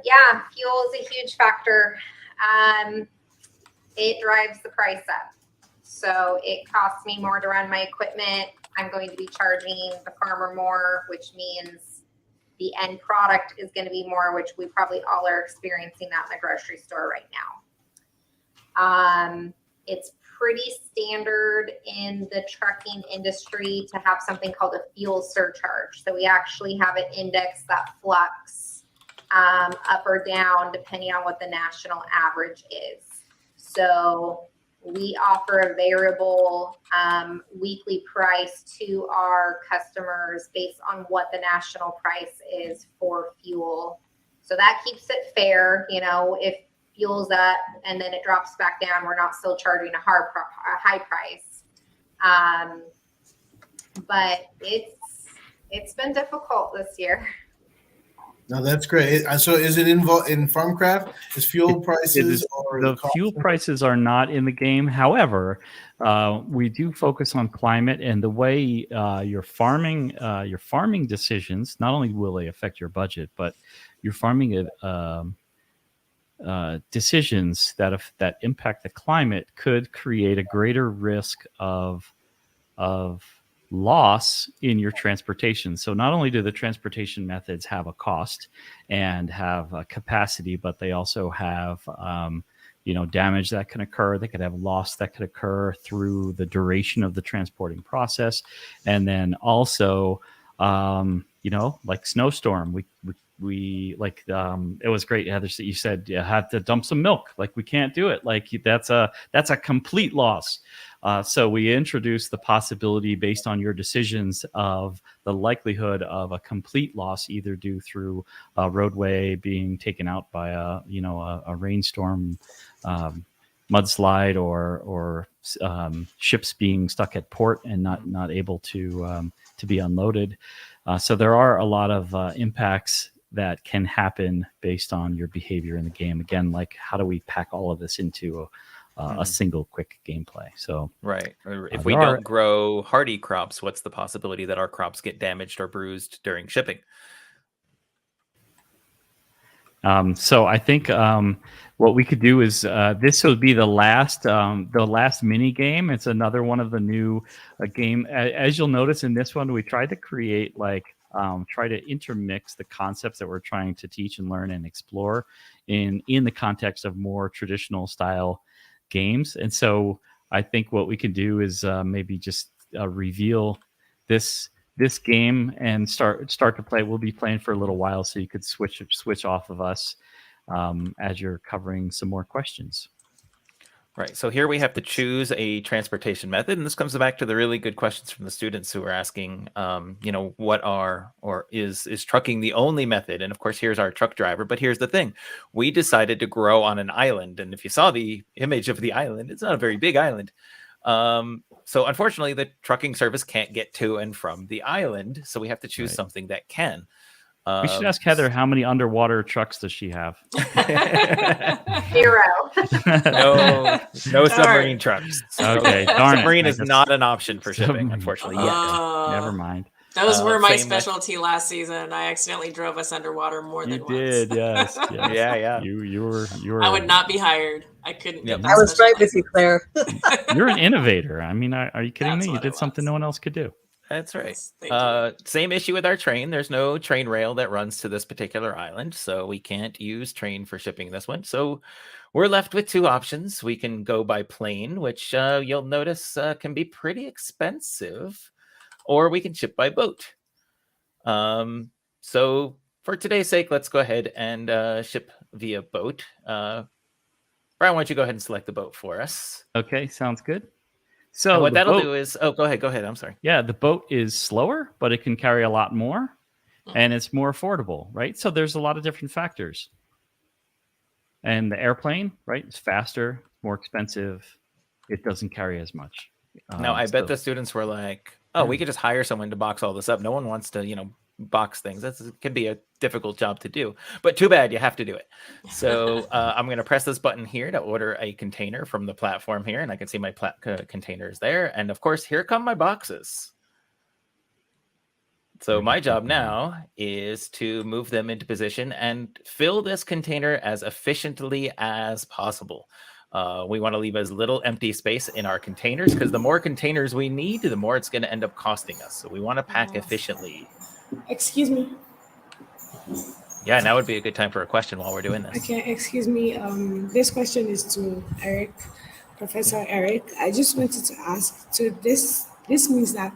Speaker 10: Yeah, fuel is a huge factor. It drives the price up. So it costs me more to run my equipment. I'm going to be charging the farmer more, which means the end product is going to be more, which we probably all are experiencing that in the grocery store right now. It's pretty standard in the trucking industry to have something called a fuel surcharge. So we actually have an index that flux up or down depending on what the national average is. So we offer a variable weekly price to our customers based on what the national price is for fuel. So that keeps it fair. You know, if fuel's up and then it drops back down, we're not still charging a high price. But it's been difficult this year.
Speaker 7: No, that's great. So is it involved in Farmcraft? Is fuel prices or
Speaker 2: the fuel prices are not in the game. However, we do focus on climate, and the way your farming decisions, not only will they affect your budget, but your farming decisions that impact the climate could create a greater risk of loss in your transportation. So not only do the transportation methods have a cost and have a capacity, but they also have damage that can occur. They could have loss that could occur through the duration of the transporting process. And then also like snowstorm, we it was great, Heather, that you said you had to dump some milk. Like, we can't do it. Like, that's a complete loss. So we introduced the possibility, based on your decisions, of the likelihood of a complete loss, either due through a roadway being taken out by a rainstorm, mudslide, or ships being stuck at port and not able to be unloaded. So there are a lot of impacts that can happen based on your behavior in the game. Again, like, how do we pack all of this into a single quick gameplay? So
Speaker 3: right. If we don't grow hardy crops, what's the possibility that our crops get damaged or bruised during shipping?
Speaker 2: So I think what we could do is this will be the last mini game. It's another one of the new game. As you'll notice in this one, we tried to create try to intermix the concepts that we're trying to teach and learn and explore in the context of more traditional style games. And so I think what we can do is maybe just reveal this game and start to play. We'll be playing for a little while, so you could switch off of us as you're covering some more questions.
Speaker 3: Right. So here we have to choose a transportation method. And this comes back to the really good questions from the students who are asking, is trucking the only method? And of course, here's our truck driver. But here's the thing. We decided to grow on an island. And if you saw the image of the island, it's not a very big island. So unfortunately, the trucking service can't get to and from the island, so we have to choose something that can.
Speaker 2: We should ask Heather, how many underwater trucks does she have?
Speaker 10: 0.
Speaker 3: No submarine trucks.
Speaker 2: Okay, darn it.
Speaker 3: Submarine is not an option for shipping, unfortunately, yet.
Speaker 2: Never mind.
Speaker 4: Those were my specialty last season. I accidentally drove us underwater more than once.
Speaker 2: You did, yes.
Speaker 3: Yeah.
Speaker 2: You were.
Speaker 4: I would not be hired. I couldn't. Get
Speaker 9: I was right with you, Claire.
Speaker 2: You're an innovator. I mean, are you kidding
Speaker 4: That's
Speaker 2: me? You
Speaker 4: what
Speaker 2: did
Speaker 4: it
Speaker 2: something no one else could do.
Speaker 3: That's right.
Speaker 4: Yes, thank you.
Speaker 3: Same issue with our train. There's no train rail that runs to this particular island, so we can't use train for shipping this one. So we're left with two options. We can go by plane, which you'll notice can be pretty expensive, or we can ship by boat. So for today's sake, let's go ahead and ship via boat. Brian, why don't you go ahead and select the boat for us?
Speaker 2: Okay, sounds good. So
Speaker 3: and what that'll do is, go ahead. I'm sorry.
Speaker 2: Yeah, the boat is slower, but it can carry a lot more, and it's more affordable, right? So there's a lot of different factors. And the airplane, right, is faster, more expensive. It doesn't carry as much.
Speaker 3: Now, I bet the students were like, "Oh, we could just hire someone to box all this up. No one wants to, box things. It can be a difficult job to do, but too bad you have to do it." So I'm going to press this button here to order a container from the platform here, and I can see my containers there. And of course, here come my boxes. So my job now is to move them into position and fill this container as efficiently as possible. We want to leave as little empty space in our containers, because the more containers we need, the more it's going to end up costing us. So we want to pack efficiently.
Speaker 6: Excuse me.
Speaker 3: Yeah, now would be a good time for a question while we're doing this.
Speaker 6: Okay, excuse me. This question is to Eric, Professor Eric. I just wanted to ask, so this means that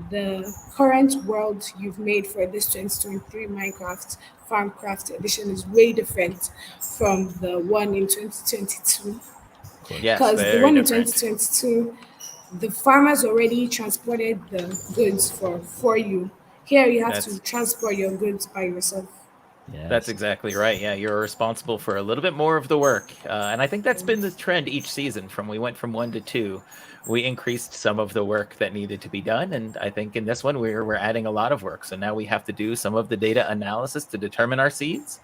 Speaker 6: the current world you've made for this 2023 Minecraft Farmcraft edition is way different from the one in 2022.
Speaker 3: Yes,
Speaker 6: because the
Speaker 3: very
Speaker 6: one
Speaker 3: different.
Speaker 6: in 2022, the farmers already transported the goods for you. Here you have to transport your goods by yourself.
Speaker 2: Yes.
Speaker 3: That's exactly right. Yeah, you're responsible for a little bit more of the work. And I think that's been the trend each season. We went from 1 to 2. We increased some of the work that needed to be done. And I think in this one, we're adding a lot of work. So now we have to do some of the data analysis to determine our seeds.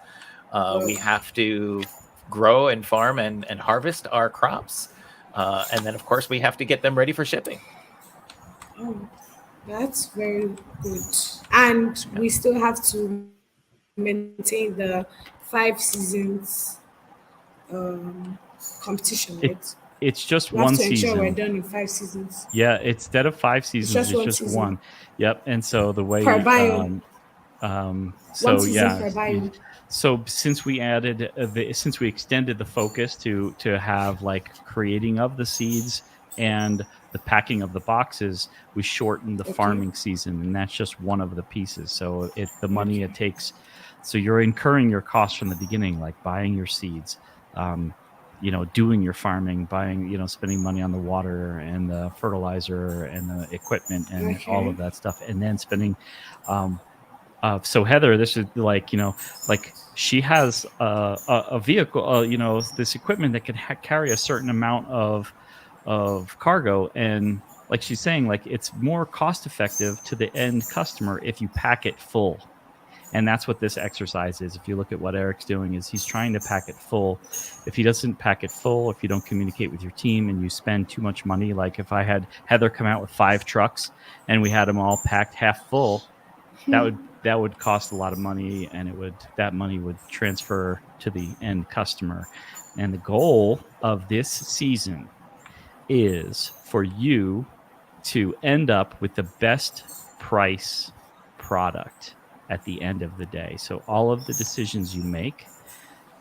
Speaker 3: We have to grow and farm and harvest our crops. And then, of course, we have to get them ready for shipping.
Speaker 6: Oh, that's very good. And we still have to maintain the 5 seasons competition, right?
Speaker 2: It's just
Speaker 6: We have
Speaker 2: one
Speaker 6: to ensure
Speaker 2: season.
Speaker 6: we're done in 5 seasons.
Speaker 2: Yeah, instead of 5 seasons,
Speaker 6: just
Speaker 2: it's
Speaker 6: one
Speaker 2: just
Speaker 6: season.
Speaker 2: one. Yep. And so the way
Speaker 6: Per bio.
Speaker 2: so
Speaker 6: One season
Speaker 2: yeah.
Speaker 6: per bio.
Speaker 2: So since we added since we extended the focus to have like creating of the seeds and the packing of the boxes, we shortened the farming season, and that's just one of the pieces. So the money it takes, so you're incurring your costs from the beginning, like buying your seeds, doing your farming, buying, spending money on the water and the fertilizer and the equipment and all of that stuff, and then spending. So Heather, this is like she has a vehicle, this equipment that can carry a certain amount of cargo, and like she's saying, like it's more cost effective to the end customer if you pack it full. And that's what this exercise is. If you look at what Eric's doing, is he's trying to pack it full. If he doesn't pack it full, if you don't communicate with your team and you spend too much money, like if I had Heather come out with 5 trucks and we had them all packed half full, that would cost a lot of money, and that money would transfer to the end customer. And the goal of this season is for you to end up with the best price product at the end of the day. So all of the decisions you make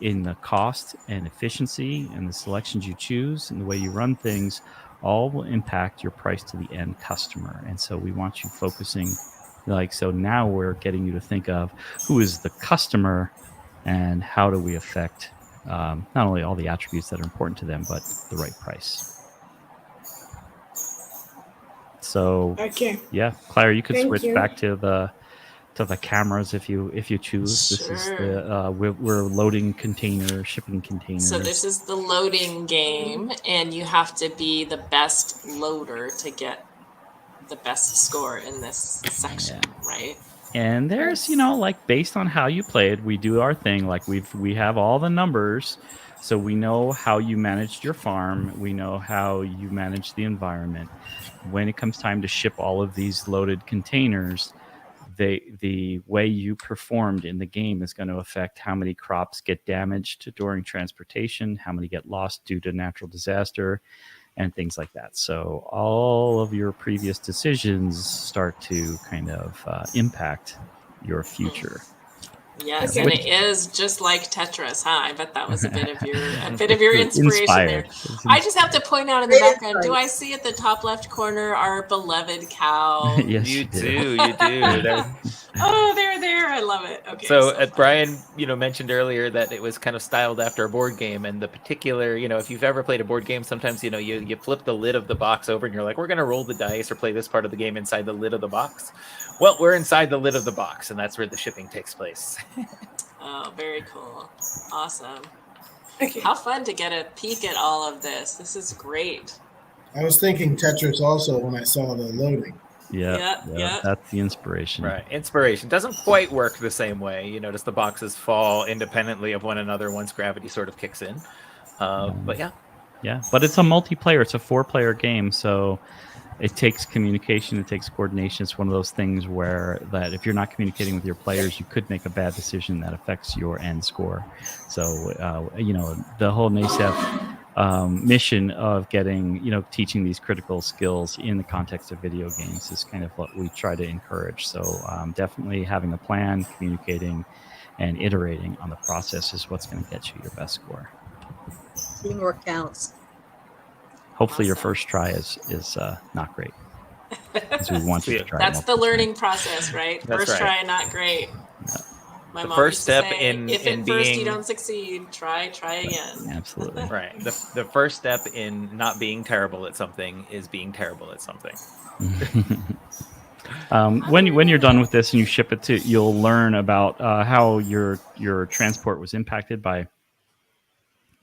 Speaker 2: in the cost and efficiency and the selections you choose and the way you run things all will impact your price to the end customer. And so we want you focusing, so now we're getting you to think of who is the customer and how do we affect not only all the attributes that are important to them, but the right price. So yeah, Claire, you could switch back to to the cameras if you choose. This is
Speaker 4: Sure.
Speaker 2: the we're loading containers, shipping containers.
Speaker 4: So this is the loading game, and you have to be the best loader to get the best score in this section, right?
Speaker 2: And there's, you know, like based on how you played, we do our thing. Like we have all the numbers, so we know how you managed your farm. We know how you manage the environment. When it comes time to ship all of these loaded containers, the way you performed in the game is going to affect how many crops get damaged during transportation, how many get lost due to natural disaster, and things like that. So all of your previous decisions start to kind of impact your future.
Speaker 4: Yes, and it is just like Tetris, huh? I bet that was a bit of your inspiration there. I just have to point out in the background, do I see at the top left corner our beloved cow?
Speaker 2: Yes,
Speaker 3: you do.
Speaker 4: Oh, they're there. I love it. Okay.
Speaker 3: So Brian, you know, mentioned earlier that it was kind of styled after a board game, and the particular, you know, if you've ever played a board game, sometimes, you know, you flip the lid of the box over and you're like, we're going to roll the dice or play this part of the game inside the lid of the box. Well, we're inside the lid of the box, and that's where the shipping takes place.
Speaker 4: Oh, very cool. Awesome.
Speaker 6: Okay.
Speaker 4: How fun to get a peek at all of this. This is great.
Speaker 7: I was thinking Tetris also when I saw the loading.
Speaker 2: Yeah, that's the inspiration.
Speaker 3: Right. Inspiration doesn't quite work the same way. You notice the boxes fall independently of one another once gravity sort of kicks in. But yeah.
Speaker 2: Yeah, but it's a multiplayer. It's a 4-player game, so it takes communication. It takes coordination. It's one of those things where that if you're not communicating with your players, you could make a bad decision that affects your end score. So, you know, the whole NASEF mission of getting, you know, teaching these critical skills in the context of video games is kind of what we try to encourage. So definitely having a plan, communicating, and iterating on the process is what's going to get you your best score.
Speaker 9: Teamwork counts.
Speaker 2: Hopefully your first try is not great. Because we want you to try.
Speaker 4: That's the learning process, right?
Speaker 3: That's
Speaker 4: first
Speaker 3: right.
Speaker 4: try, not great.
Speaker 2: Yeah.
Speaker 4: My
Speaker 3: The
Speaker 4: mom
Speaker 3: first
Speaker 4: used to
Speaker 3: step
Speaker 4: say,
Speaker 3: in
Speaker 4: if at
Speaker 3: being
Speaker 4: first you don't succeed, try again.
Speaker 2: Absolutely.
Speaker 3: Right. The first step in not being terrible at something is being terrible at something.
Speaker 2: When you're done with this and you ship it to, you'll learn about how your transport was impacted by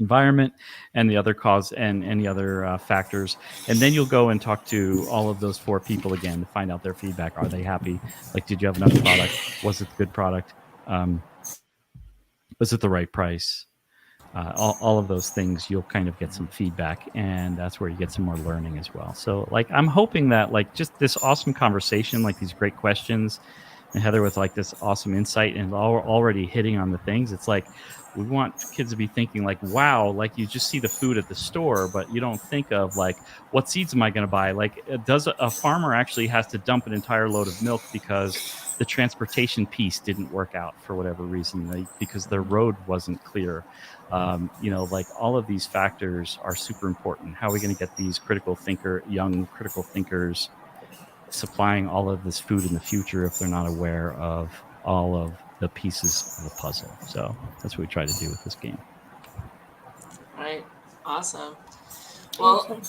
Speaker 2: environment and the other cause and any other factors, and then you'll go and talk to all of those 4 people again to find out their feedback. Are they happy? Like, did you have enough product? Was it a good product? Was it the right price? All of those things, you'll kind of get some feedback, and that's where you get some more learning as well. So like, I'm hoping that like just this awesome conversation, like these great questions, and Heather with like this awesome insight and already hitting on the things. It's like, we want kids to be thinking like, wow, like you just see the food at the store, but you don't think of like, what seeds am I going to buy? Like, does a farmer actually has to dump an entire load of milk because the transportation piece didn't work out for whatever reason, like, because the road wasn't clear? You know, like all of these factors are super important. How are we going to get these young critical thinkers supplying all of this food in the future if they're not aware of all of the pieces of the puzzle? So that's what we try to do with this game.
Speaker 4: Right. Awesome. Well,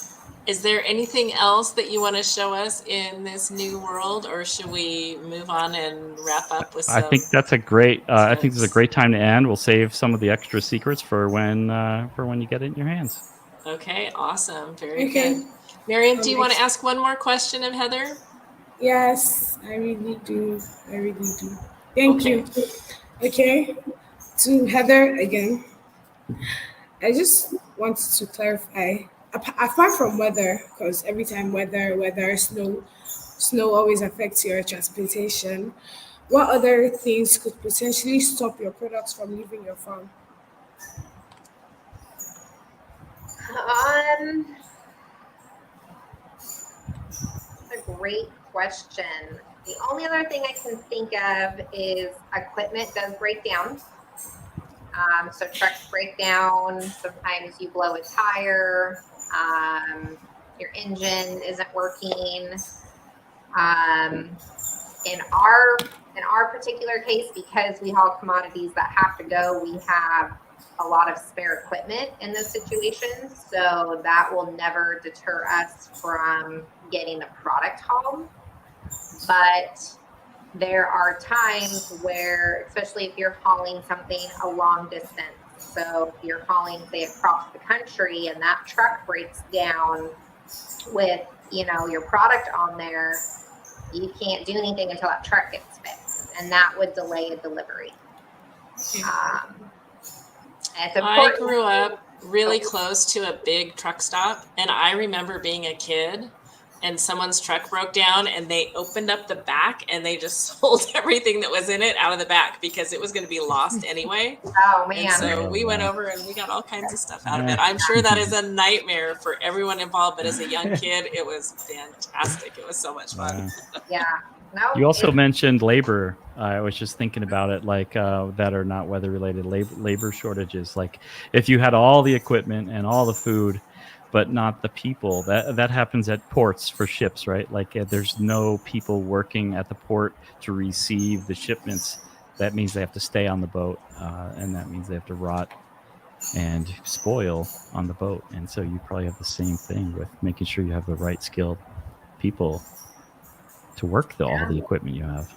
Speaker 4: is there anything else that you want to show us in this new world, or should we move on and wrap up with some?
Speaker 2: I think that's a great. I think this is a great time to end. We'll save some of the extra secrets for when you get it in your hands.
Speaker 4: Okay. Awesome. Very good. Miriam, do you want to ask one more question of Heather?
Speaker 6: Yes, I really do. Thank you. Okay. To Heather again. I just wanted to clarify, apart from weather, because every time weather, snow always affects your transportation, what other things could potentially stop your products from leaving your farm?
Speaker 10: That's a great question. The only other thing I can think of is equipment does break down. So trucks break down. Sometimes you blow a tire. Your engine isn't working. In our particular case, because we haul commodities that have to go, we have a lot of spare equipment in those situations. So that will never deter us from getting the product home. But there are times where, especially if you're hauling something a long distance, so if you're hauling, say, across the country and that truck breaks down with, you know, your product on there, you can't do anything until that truck gets fixed, and that would delay a delivery. It's
Speaker 4: I
Speaker 10: important.
Speaker 4: grew up really close to a big truck stop, and I remember being a kid and someone's truck broke down and they opened up the back and they just sold everything that was in it out of the back because it was going to be lost anyway.
Speaker 10: Oh man.
Speaker 4: And so we went over and we got all kinds of stuff out of it. I'm sure that is a nightmare for everyone involved, but as a young kid, it was fantastic. It was so much fun.
Speaker 10: Yeah. No.
Speaker 2: You also mentioned labor. I was just thinking about it, like that are not weather related, labor shortages. Like if you had all the equipment and all the food, but not the people, that happens at ports for ships, right? Like there's no people working at the port to receive the shipments. That means they have to stay on the boat, and that means they have to rot and spoil on the boat. And so you probably have the same thing with making sure you have the right skilled people to work all the equipment you have.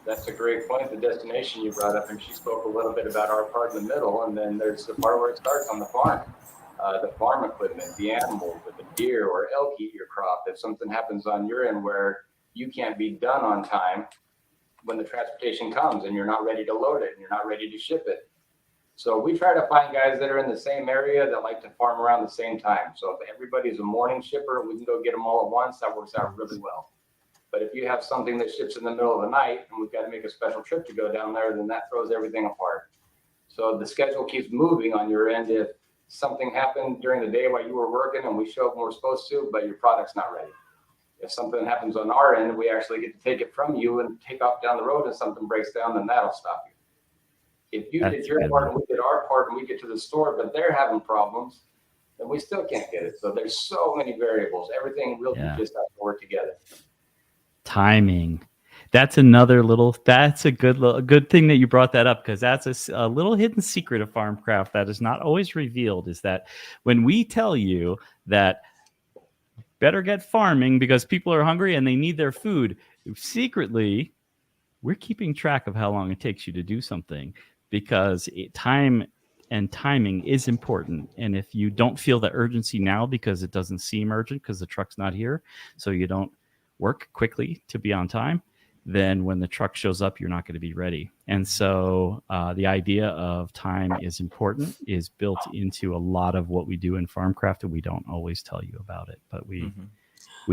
Speaker 11: That's a great point. The destination you brought up, and she spoke a little bit about our part in the middle, and then there's the part where it starts on the farm. The farm equipment, the animals, if the deer or elk eat your crop, if something happens on your end where you can't be done on time when the transportation comes and you're not ready to load it and you're not ready to ship it. So we try to find guys that are in the same area that like to farm around the same time. So if everybody's a morning shipper, we can go get them all at once. That works out really well. But if you have something that ships in the middle of the night and we've got to make a special trip to go down there, then that throws everything apart. So the schedule keeps moving on your end. If something happened during the day while you were working and we show up when we're supposed to, but your product's not ready. If something happens on our end, we actually get to take it from you and take off down the road, and something breaks down, then that'll stop you. If you did your part and we did our part and we get to the store, but they're having problems, then we still can't get it. So there's so many variables. Everything really just has to work together.
Speaker 2: Timing. That's another little, that's a good thing that you brought that up, because that's a little hidden secret of Farmcraft that is not always revealed, is that when we tell you that better get farming because people are hungry and they need their food, secretly we're keeping track of how long it takes you to do something, because time and timing is important. And if you don't feel the urgency now because it doesn't seem urgent because the truck's not here, so you don't work quickly to be on time, then when the truck shows up, you're not going to be ready. And so the idea of time is important is built into a lot of what we do in Farmcraft, and we don't always tell you about it, but we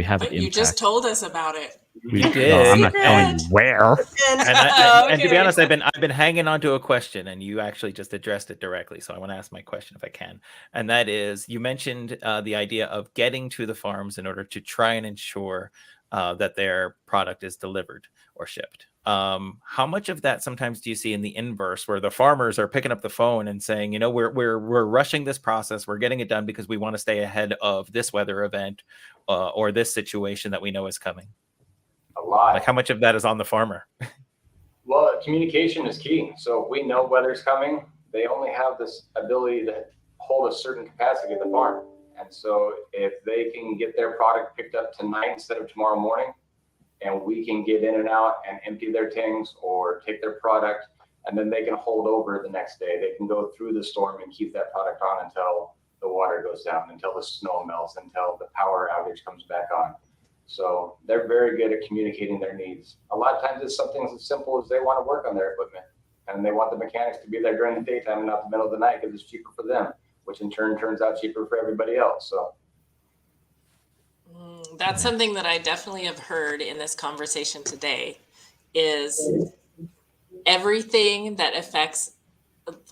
Speaker 2: have it.
Speaker 4: You just told us about it.
Speaker 2: We did. No, I'm not telling you where.
Speaker 3: And to be honest, I've been hanging on to a question, and you actually just addressed it directly. So I want to ask my question if I can. And that is, you mentioned the idea of getting to the farms in order to try and ensure that their product is delivered or shipped. How much of that sometimes do you see in the inverse, where the farmers are picking up the phone and saying, you know, we're rushing this process, we're getting it done because we want to stay ahead of this weather event or this situation that we know is coming?
Speaker 11: A lot.
Speaker 3: Like, how much of that is on the farmer?
Speaker 11: Well, communication is key. So if we know weather's coming, they only have this ability to hold a certain capacity at the farm. And so if they can get their product picked up tonight instead of tomorrow morning, and we can get in and out and empty their tanks or take their product, and then they can hold over the next day. They can go through the storm and keep that product on until the water goes down, until the snow melts, until the power outage comes back on. So they're very good at communicating their needs. A lot of times it's something as simple as they want to work on their equipment, and they want the mechanics to be there during the daytime and not the middle of the night because it's cheaper for them, which in turn turns out cheaper for everybody else. So
Speaker 4: that's something that I definitely have heard in this conversation today, is everything that affects,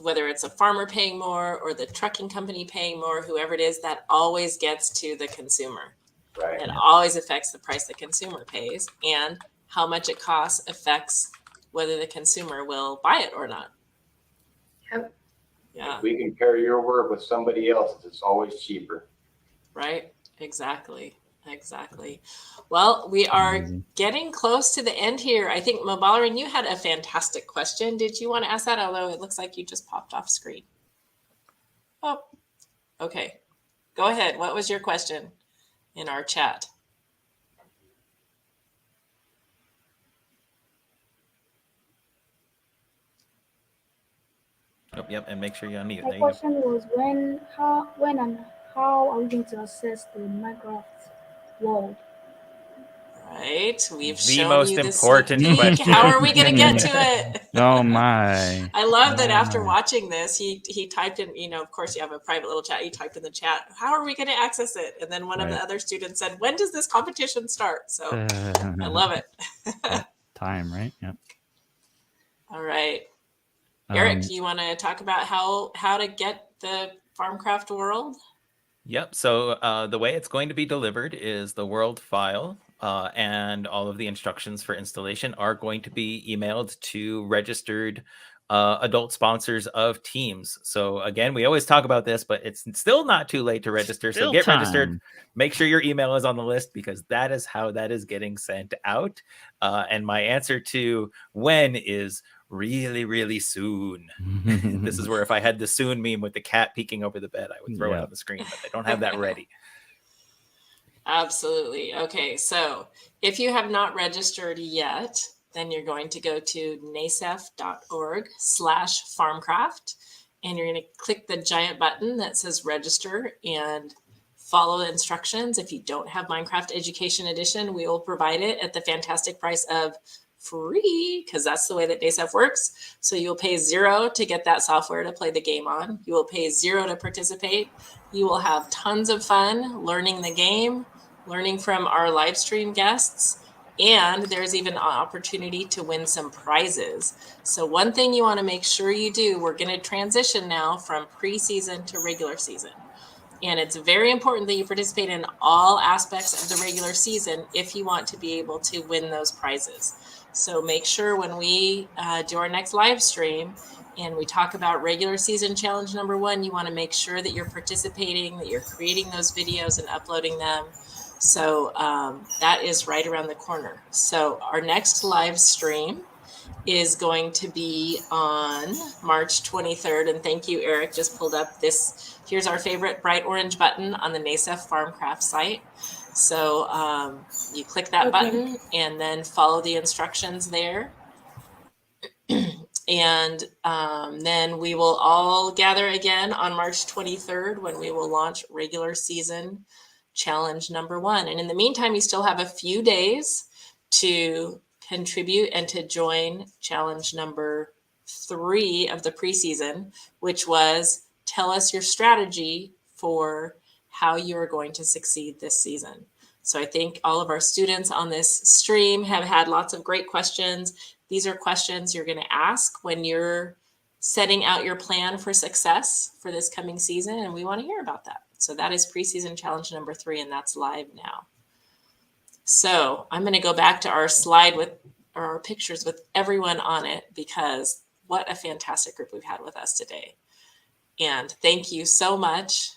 Speaker 4: whether it's a farmer paying more or the trucking company paying more, whoever it is, that always gets to the consumer.
Speaker 11: Right.
Speaker 4: It always affects the price the consumer pays, and how much it costs affects whether the consumer will buy it or not.
Speaker 10: Yep.
Speaker 4: Yeah.
Speaker 11: If we can pair your work with somebody else's, it's always cheaper.
Speaker 4: Right. Exactly. Well, we are getting close to the end here. I think, Mobalarin, you had a fantastic question. Did you want to ask that? Although it looks like you just popped off screen. Oh, okay. Go ahead. What was your question in our chat?
Speaker 3: Oh, yep, and make sure you unmute.
Speaker 5: My
Speaker 3: There you go.
Speaker 5: question was when, and how are we going to access the Minecraft world?
Speaker 4: Right. We've
Speaker 3: The
Speaker 4: shown
Speaker 3: most
Speaker 4: you the
Speaker 3: important
Speaker 4: sneak peek.
Speaker 3: question.
Speaker 4: How are we going to get to it?
Speaker 2: Oh my.
Speaker 4: I love that
Speaker 2: Oh,
Speaker 4: after
Speaker 2: my.
Speaker 4: watching this, he typed in, of course you have a private little chat. He typed in the chat, how are we going to access it? And then one of the other students said, when does this competition start? So I love it.
Speaker 2: Time, right? Yep.
Speaker 4: All right. Eric, do you want to talk about how to get the Farmcraft world?
Speaker 3: Yep. So the way it's going to be delivered is the world file and all of the instructions for installation are going to be emailed to registered adult sponsors of teams. So again, we always talk about this, but it's still not too late to register. So get registered. Make sure your email is on the list because that is how that is getting sent out. And my answer to when is really, really soon. This is where if I had the soon meme with the cat peeking over the bed, I would throw it on the screen, but I don't have that ready.
Speaker 4: Absolutely. Okay, so if you have not registered yet, then you're going to go to nasef.org/farmcraft, and you're going to click the giant button that says register and follow the instructions. If you don't have Minecraft Education Edition, we will provide it at the fantastic price of free, because that's the way that NASEF works. So you'll pay $0 to get that software to play the game on. You will pay $0 to participate. You will have tons of fun learning the game, learning from our live stream guests, and there's even an opportunity to win some prizes. So one thing you want to make sure you do, we're going to transition now from preseason to regular season. And it's very important that you participate in all aspects of the regular season if you want to be able to win those prizes. So make sure when we do our next live stream and we talk about regular season challenge number 1, you want to make sure that you're participating, that you're creating those videos and uploading them. So that is right around the corner. So our next live stream is going to be on March 23rd. And thank you, Eric, just pulled up this. Here's our favorite bright orange button on the NASEF Farmcraft site. So you click that button and then follow the instructions there. And then we will all gather again on March 23rd when we will launch regular season challenge number 1. And in the meantime, you still have a few days to contribute and to join challenge number 3 of the preseason, which was tell us your strategy for how you are going to succeed this season. So I think all of our students on this stream have had lots of great questions. These are questions you're going to ask when you're setting out your plan for success for this coming season, and we want to hear about that. So that is preseason challenge number 3, and that's live now. So I'm going to go back to our slide with our pictures with everyone on it, because what a fantastic group we've had with us today. And thank you so much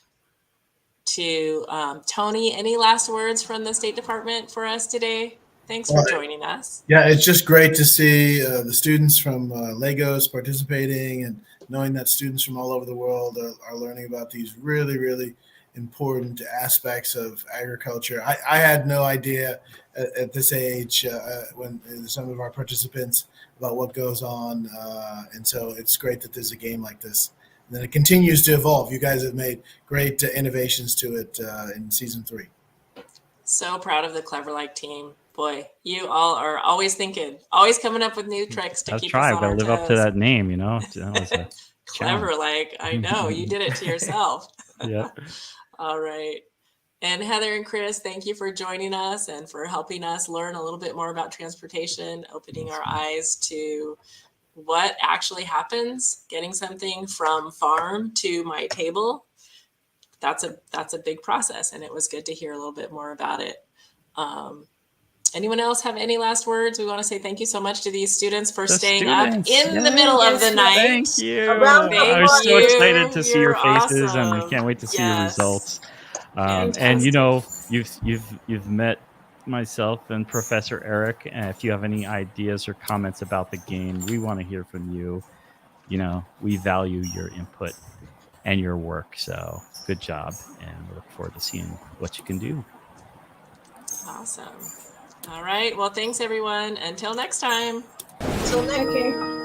Speaker 4: to Tony. Any last words from the State Department for us today? Thanks for joining us.
Speaker 7: Yeah, it's just great to see the students from Lagos participating and knowing that students from all over the world are learning about these really, really important aspects of agriculture. I had no idea at this age when some of our participants about what goes on. And so it's great that there's a game like this. And then it continues to evolve. You guys have made great innovations to it in season 3.
Speaker 4: So proud of the Clever Like team. Boy, you all are always thinking, always coming up with new tricks to keep us on our toes.
Speaker 2: Live up to that name, you know. That was a
Speaker 4: Clever Like, I know, you did it to yourself.
Speaker 2: Yeah.
Speaker 4: All right. And Heather and Chris, thank you for joining us and for helping us learn a little bit more about transportation, opening our eyes to what actually happens, getting something from farm to my table. That's a big process, and it was good to hear a little bit more about it. Anyone else have any last words? We want to say thank you so much to these students for staying up in the middle of the night.
Speaker 2: Thank you. I was so excited to see your faces, and I can't wait to see your results. And you know, you've met myself and Professor Eric. And if you have any ideas or comments about the game, we want to hear from you. You know, we value your input and your work. So good job, and we look forward to seeing what you can do.
Speaker 4: Awesome. All right. Well, thanks everyone. Until next time.
Speaker 9: Until next.